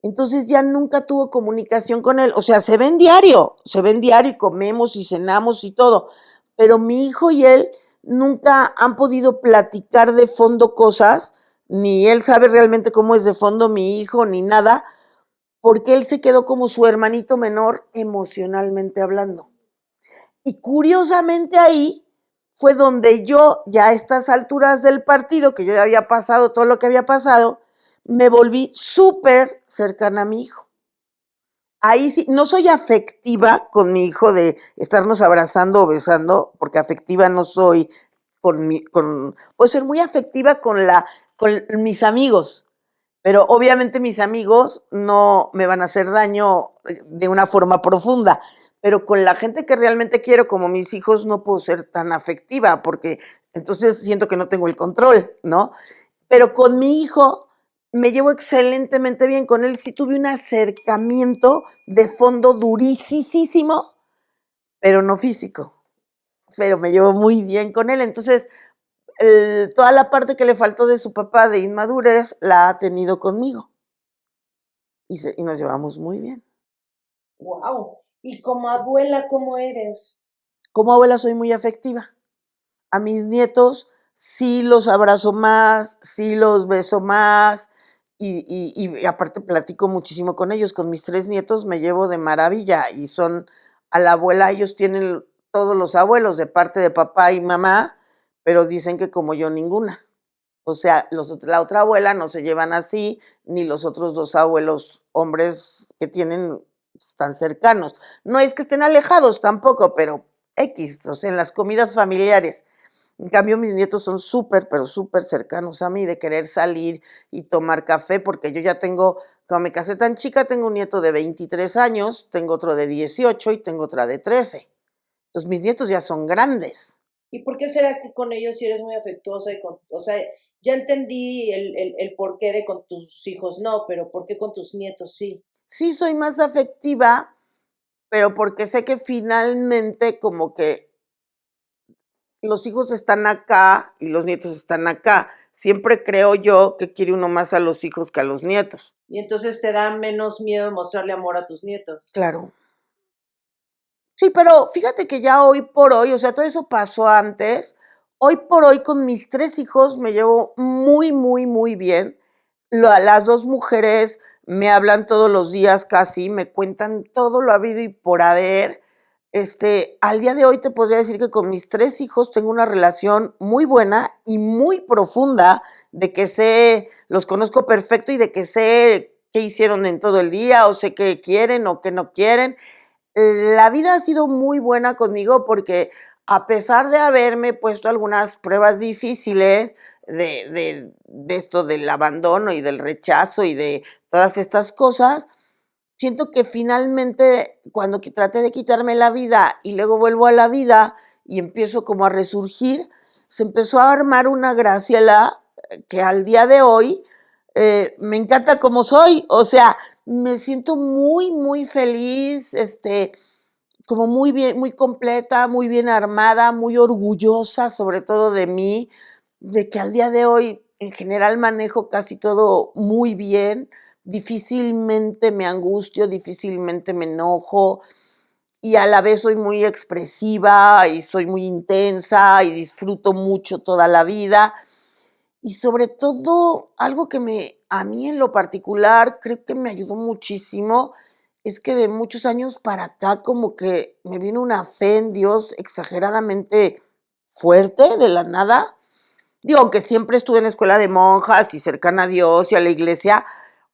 Entonces ya nunca tuvo comunicación con él. O sea, se ven diario y comemos y cenamos y todo. Pero mi hijo y él nunca han podido platicar de fondo cosas, ni él sabe realmente cómo es de fondo mi hijo, ni nada, porque él se quedó como su hermanito menor emocionalmente hablando. Y curiosamente ahí fue donde yo, ya a estas alturas del partido, que yo ya había pasado todo lo que había pasado, me volví súper cercana a mi hijo. Ahí sí, no soy afectiva con mi hijo de estarnos abrazando o besando, porque afectiva no soy puedo ser muy afectiva con mis amigos, pero obviamente mis amigos no me van a hacer daño de una forma profunda, pero con la gente que realmente quiero, como mis hijos, no puedo ser tan afectiva, porque entonces siento que no tengo el control, ¿no? Pero con mi hijo me llevo excelentemente bien. Con él sí tuve un acercamiento de fondo durísimo, pero no físico. Pero me llevo muy bien con él. Entonces, toda la parte que le faltó de su papá de inmadurez la ha tenido conmigo. Y nos llevamos muy bien. ¡Wow! Y como abuela, ¿cómo eres? Como abuela soy muy afectiva. A mis nietos sí los abrazo más, sí los beso más y aparte platico muchísimo con ellos. Con mis 3 nietos me llevo de maravilla y son a la abuela, ellos tienen todos los abuelos de parte de papá y mamá, pero dicen que como yo ninguna. O sea, la otra abuela no se llevan así, ni los otros 2 abuelos hombres que tienen tan cercanos. No es que estén alejados tampoco, pero X, o sea, en las comidas familiares. En cambio, mis nietos son súper, pero súper cercanos a mí, de querer salir y tomar café, porque yo ya tengo, como me casé tan chica, tengo un nieto de 23 años, tengo otro de 18 y tengo otra de 13. Entonces, mis nietos ya son grandes. ¿Y por qué será que con ellos sí eres muy afectuosa y con, o sea, ya entendí el porqué de con tus hijos no, pero ¿por qué con tus nietos sí? Sí, soy más afectiva, pero porque sé que finalmente como que los hijos están acá y los nietos están acá. Siempre creo yo que quiere uno más a los hijos que a los nietos. Y entonces te da menos miedo mostrarle amor a tus nietos. Claro. Sí, pero fíjate que ya hoy por hoy, o sea, todo eso pasó antes. Hoy por hoy con mis 3 hijos me llevo muy, muy, muy bien. Las 2 mujeres me hablan todos los días casi, me cuentan todo lo habido y por haber. Al día de hoy te podría decir que con mis 3 hijos tengo una relación muy buena y muy profunda, de que sé, los conozco perfecto y de que sé qué hicieron en todo el día, o sé qué quieren o qué no quieren. La vida ha sido muy buena conmigo porque a pesar de haberme puesto algunas pruebas difíciles de esto del abandono y del rechazo y de todas estas cosas, siento que finalmente cuando traté de quitarme la vida y luego vuelvo a la vida y empiezo como a resurgir, se empezó a armar una Graciela que al día de hoy me encanta como soy, o sea, me siento muy, muy feliz, como muy bien, muy completa, muy bien armada, muy orgullosa sobre todo de mí, de que al día de hoy en general manejo casi todo muy bien, difícilmente me angustio, difícilmente me enojo y a la vez soy muy expresiva y soy muy intensa y disfruto mucho toda la vida. Y sobre todo, algo que a mí en lo particular, creo que me ayudó muchísimo, es que de muchos años para acá como que me vino una fe en Dios exageradamente fuerte de la nada. Digo, aunque siempre estuve en escuela de monjas y cercana a Dios y a la iglesia,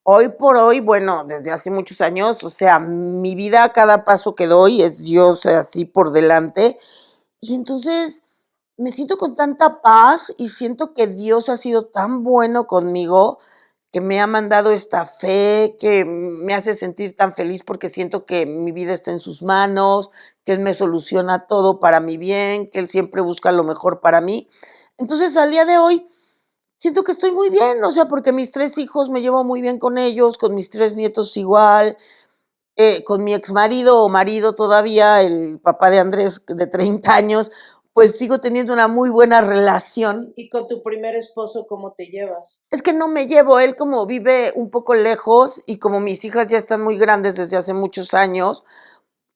hoy por hoy, bueno, desde hace muchos años, o sea, mi vida, cada paso que doy es Dios así por delante. Y entonces me siento con tanta paz y siento que Dios ha sido tan bueno conmigo, que me ha mandado esta fe, que me hace sentir tan feliz porque siento que mi vida está en sus manos, que Él me soluciona todo para mi bien, que Él siempre busca lo mejor para mí. Entonces, al día de hoy, siento que estoy muy bien, o sea, porque mis 3 hijos me llevo muy bien con ellos, con mis 3 nietos igual, con mi exmarido o marido todavía, el papá de Andrés de 30 años, pues sigo teniendo una muy buena relación. Y con tu primer esposo, ¿cómo te llevas? Es que no me llevo, él como vive un poco lejos y como mis hijas ya están muy grandes desde hace muchos años,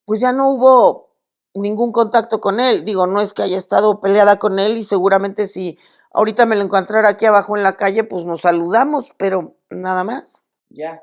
pues ya no hubo ningún contacto con él. Digo, no es que haya estado peleada con él y seguramente si ahorita me lo encontrara aquí abajo en la calle, pues nos saludamos, pero nada más. Ya.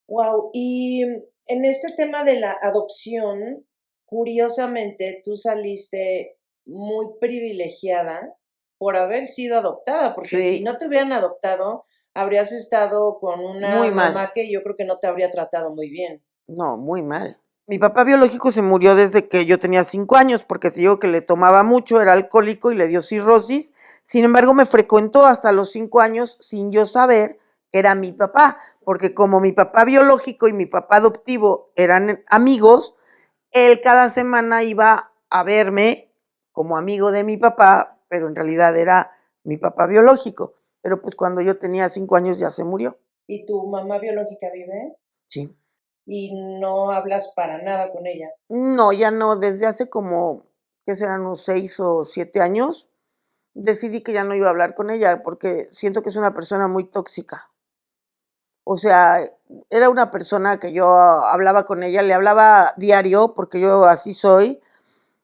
Wow. Y en este tema de la adopción, curiosamente, tú saliste muy privilegiada por haber sido adoptada, porque si Sí, no te hubieran adoptado, habrías estado con una muy mal. mamá que yo creo que no te habría tratado muy bien. No, muy mal. Mi papá biológico se murió desde que yo tenía 5 años, porque te digo que le tomaba mucho, era alcohólico y le dio cirrosis. Sin embargo, me frecuentó hasta los 5 años sin yo saber que era mi papá, porque como mi papá biológico y mi papá adoptivo eran amigos, él cada semana iba a verme como amigo de mi papá, pero en realidad era mi papá biológico. Pero pues cuando yo tenía 5 años ya se murió. ¿Y tu mamá biológica vive? Sí. Y no hablas para nada con ella. No, ya no, desde hace como, ¿qué serán? Unos 6 o 7 años, decidí que ya no iba a hablar con ella porque siento que es una persona muy tóxica. O sea, era una persona que yo hablaba con ella, le hablaba diario, porque yo así soy,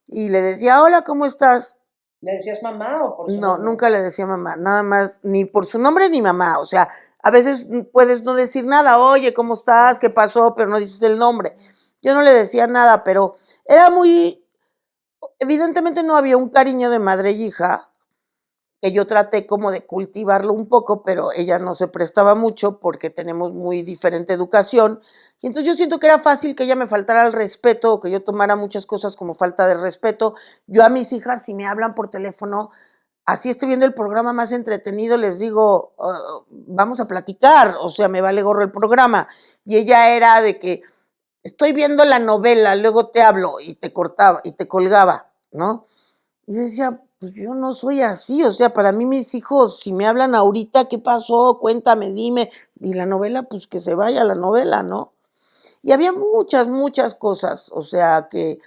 y le decía, hola, ¿cómo estás? ¿Le decías mamá o por su No, nombre? nunca le decía mamá, nada más, ni por su nombre ni mamá. O sea, a veces puedes no decir nada, oye, ¿cómo estás? ¿Qué pasó? Pero no dices el nombre. Yo no le decía nada, pero era muy, evidentemente no había un cariño de madre y hija, que yo traté como de cultivarlo un poco, pero ella no se prestaba mucho porque tenemos muy diferente educación. Y entonces yo siento que era fácil que ella me faltara el respeto o que yo tomara muchas cosas como falta de respeto. Yo a mis hijas, si me hablan por teléfono, así estoy viendo el programa más entretenido, les digo, vamos a platicar, o sea, me vale gorro el programa. Y ella era de que estoy viendo la novela, luego te hablo y te cortaba y te colgaba, ¿no? Y yo decía, pues yo no soy así, o sea, para mí mis hijos, si me hablan ahorita, ¿qué pasó? Cuéntame, dime. Y la novela, pues que se vaya la novela, ¿no? Y había muchas, muchas cosas, o sea, que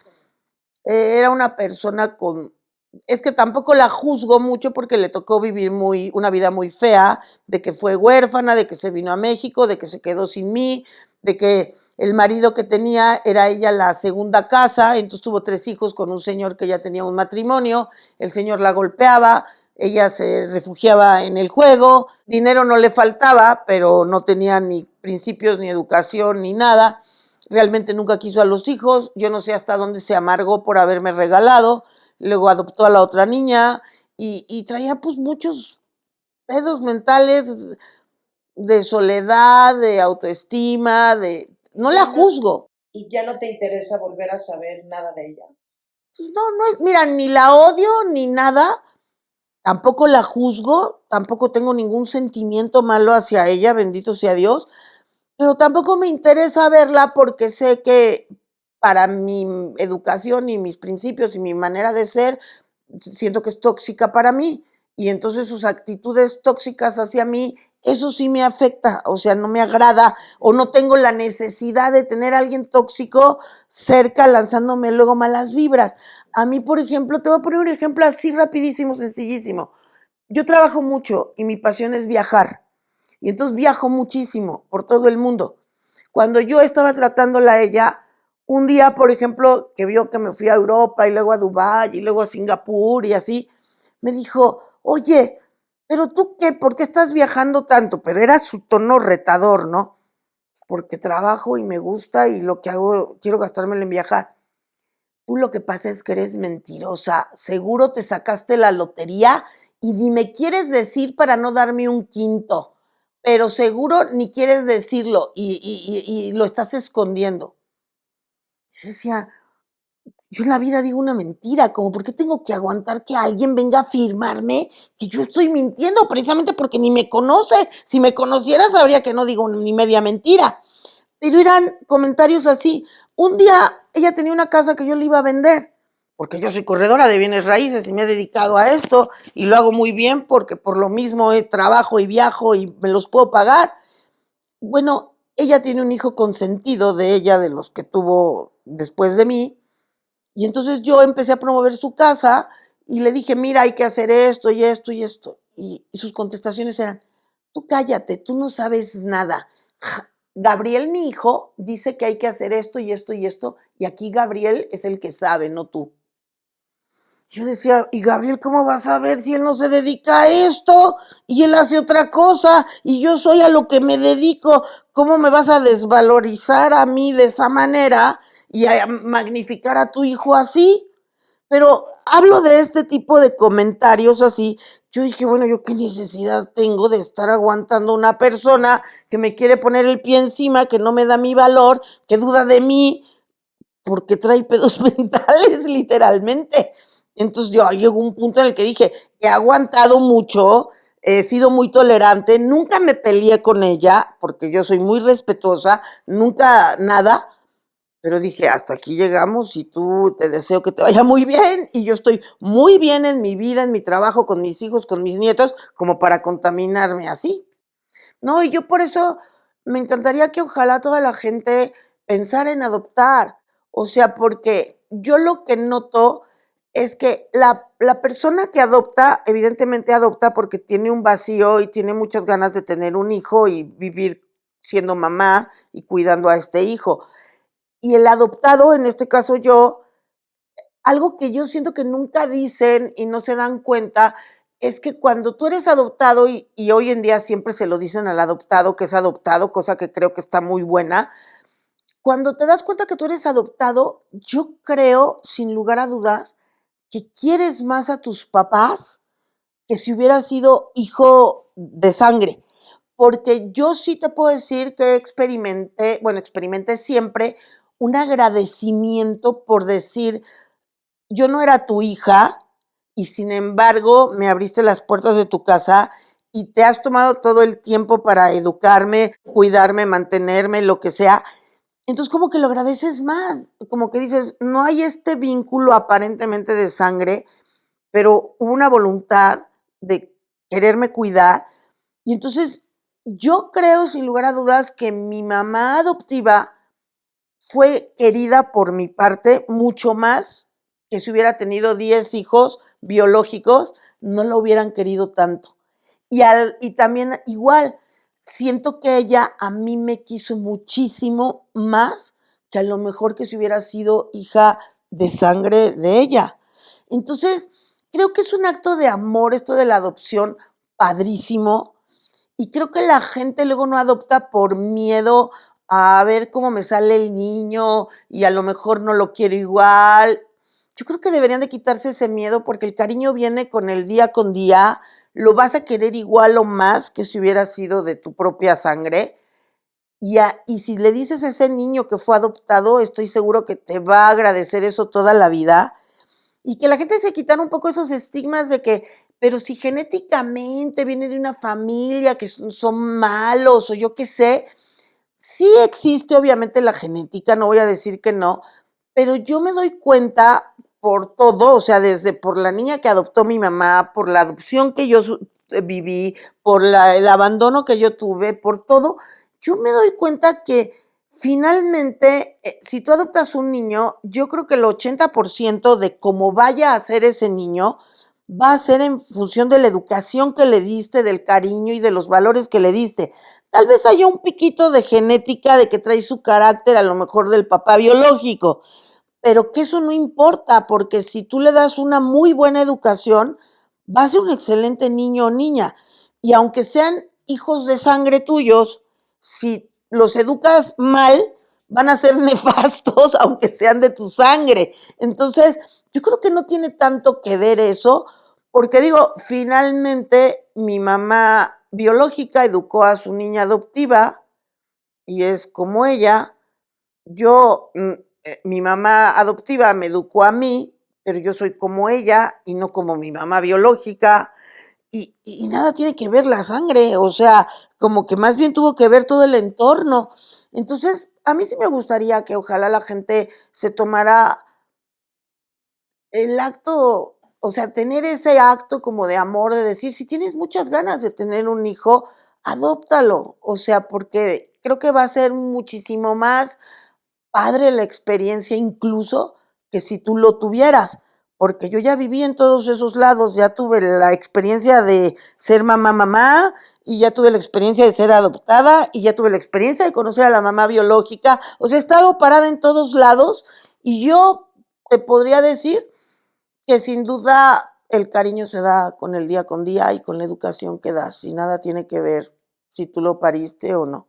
era una persona con, es que tampoco la juzgo mucho porque le tocó vivir una vida muy fea, de que fue huérfana, de que se vino a México, de que se quedó sin mí, de que el marido que tenía era ella la segunda casa, entonces tuvo 3 hijos con un señor que ya tenía un matrimonio, el señor la golpeaba, ella se refugiaba en el juego, dinero no le faltaba, pero no tenía ni principios, ni educación, ni nada. Realmente nunca quiso a los hijos, yo no sé hasta dónde se amargó por haberme regalado, luego adoptó a la otra niña y traía pues muchos pedos mentales de soledad, de autoestima, de... No la Ya no, juzgo. y ya no te interesa volver a saber nada de ella. Pues no, no es, mira, ni la odio ni nada, tampoco la juzgo, tampoco tengo ningún sentimiento malo hacia ella, bendito sea Dios, pero tampoco me interesa verla porque sé que para mi educación y mis principios y mi manera de ser, siento que es tóxica para mí. Y entonces sus actitudes tóxicas hacia mí, eso sí me afecta, o sea, no me agrada o no tengo la necesidad de tener a alguien tóxico cerca lanzándome luego malas vibras. A mí, por ejemplo, te voy a poner un ejemplo así rapidísimo, sencillísimo. Yo trabajo mucho y mi pasión es viajar. Y entonces viajo muchísimo por todo el mundo. Cuando yo estaba tratándola a ella, un día, por ejemplo, que vio que me fui a Europa y luego a Dubái y luego a Singapur y así, me dijo, oye, pero tú qué, ¿por qué estás viajando tanto? Pero era su tono retador, ¿no? Porque trabajo y me gusta y lo que hago, quiero gastármelo en viajar. Tú lo que pasa es que eres mentirosa. Seguro te sacaste la lotería y ni me quieres decir para no darme un quinto. Pero seguro ni quieres decirlo y lo estás escondiendo. Yo decía, yo en la vida digo una mentira, como por qué tengo que aguantar que alguien venga a afirmarme que yo estoy mintiendo, precisamente porque ni me conoce. Si me conociera sabría que no digo ni media mentira. Pero eran comentarios así. Un día ella tenía una casa que yo le iba a vender, porque yo soy corredora de bienes raíces y me he dedicado a esto y lo hago muy bien porque por lo mismo trabajo y viajo y me los puedo pagar. Bueno, ella tiene un hijo consentido de ella, de los que tuvo después de mí, y entonces yo empecé a promover su casa y le dije, mira, hay que hacer esto y esto y esto. Y sus contestaciones eran, tú cállate, tú no sabes nada. Gabriel, mi hijo, dice que hay que hacer esto y esto y esto, y aquí Gabriel es el que sabe, no tú. Yo decía, ¿y Gabriel cómo va a saber si él no se dedica a esto y él hace otra cosa y yo soy a lo que me dedico? ¿Cómo me vas a desvalorizar a mí de esa manera y a magnificar a tu hijo así? Pero hablo de este tipo de comentarios así. Yo dije, bueno, ¿yo qué necesidad tengo de estar aguantando una persona que me quiere poner el pie encima, que no me da mi valor, que duda de mí, porque trae pedos mentales, literalmente? Entonces yo llegó un punto en el que dije, he aguantado mucho, he sido muy tolerante, nunca me peleé con ella, porque yo soy muy respetuosa, nunca nada, pero dije, hasta aquí llegamos y tú te deseo que te vaya muy bien y yo estoy muy bien en mi vida, en mi trabajo, con mis hijos, con mis nietos, como para contaminarme así. No, y yo por eso me encantaría que ojalá toda la gente pensara en adoptar. O sea, porque yo lo que noto es que la persona que adopta, evidentemente adopta porque tiene un vacío y tiene muchas ganas de tener un hijo y vivir siendo mamá y cuidando a este hijo. Y el adoptado, en este caso yo, algo que yo siento que nunca dicen y no se dan cuenta es que cuando tú eres adoptado, y hoy en día siempre se lo dicen al adoptado que es adoptado, cosa que creo que está muy buena, cuando te das cuenta que tú eres adoptado, yo creo, sin lugar a dudas, que quieres más a tus papás que si hubieras sido hijo de sangre. Porque yo sí te puedo decir que experimenté siempre un agradecimiento por decir, yo no era tu hija y sin embargo me abriste las puertas de tu casa y te has tomado todo el tiempo para educarme, cuidarme, mantenerme, lo que sea. Entonces como que lo agradeces más, como que dices, no hay este vínculo aparentemente de sangre, pero hubo una voluntad de quererme cuidar. Y entonces yo creo, sin lugar a dudas, que mi mamá adoptiva fue querida por mi parte mucho más que si hubiera tenido 10 hijos biológicos, no lo hubieran querido tanto. Y también igual, siento que ella a mí me quiso muchísimo más que a lo mejor que si hubiera sido hija de sangre de ella. Entonces, creo que es un acto de amor esto de la adopción padrísimo, y creo que la gente luego no adopta por miedo a ver cómo me sale el niño y a lo mejor no lo quiero igual. Yo creo que deberían de quitarse ese miedo porque el cariño viene con el día con día, lo vas a querer igual o más que si hubiera sido de tu propia sangre. Y si le dices a ese niño que fue adoptado, estoy seguro que te va a agradecer eso toda la vida. Y que la gente se quitara un poco esos estigmas de que, pero si genéticamente viene de una familia que son malos o yo qué sé, sí existe obviamente la genética, no voy a decir que no, pero yo me doy cuenta por todo, o sea, desde por la niña que adoptó mi mamá, por la adopción que yo viví, por el abandono que yo tuve, por todo, yo me doy cuenta que finalmente, si tú adoptas un niño, yo creo que el 80% de cómo vaya a ser ese niño va a ser en función de la educación que le diste, del cariño y de los valores que le diste. Tal vez haya un piquito de genética de que trae su carácter a lo mejor del papá biológico, pero que eso no importa, porque si tú le das una muy buena educación, va a ser un excelente niño o niña. Y aunque sean hijos de sangre tuyos, si los educas mal, van a ser nefastos, aunque sean de tu sangre. Entonces, yo creo que no tiene tanto que ver eso, porque digo, finalmente mi mamá biológica educó a su niña adoptiva y es como ella. Yo, mi mamá adoptiva me educó a mí, pero yo soy como ella y no como mi mamá biológica. Y nada tiene que ver la sangre, o sea, como que más bien tuvo que ver todo el entorno. Entonces, a mí sí me gustaría que ojalá la gente se tomara el acto, o sea, tener ese acto como de amor, de decir, si tienes muchas ganas de tener un hijo, adóptalo, o sea, porque creo que va a ser muchísimo más padre la experiencia incluso que si tú lo tuvieras, porque yo ya viví en todos esos lados, ya tuve la experiencia de ser mamá, y ya tuve la experiencia de ser adoptada, y ya tuve la experiencia de conocer a la mamá biológica, o sea, he estado parada en todos lados, y yo te podría decir que sin duda el cariño se da con el día con día y con la educación que das, y nada tiene que ver si tú lo pariste o no.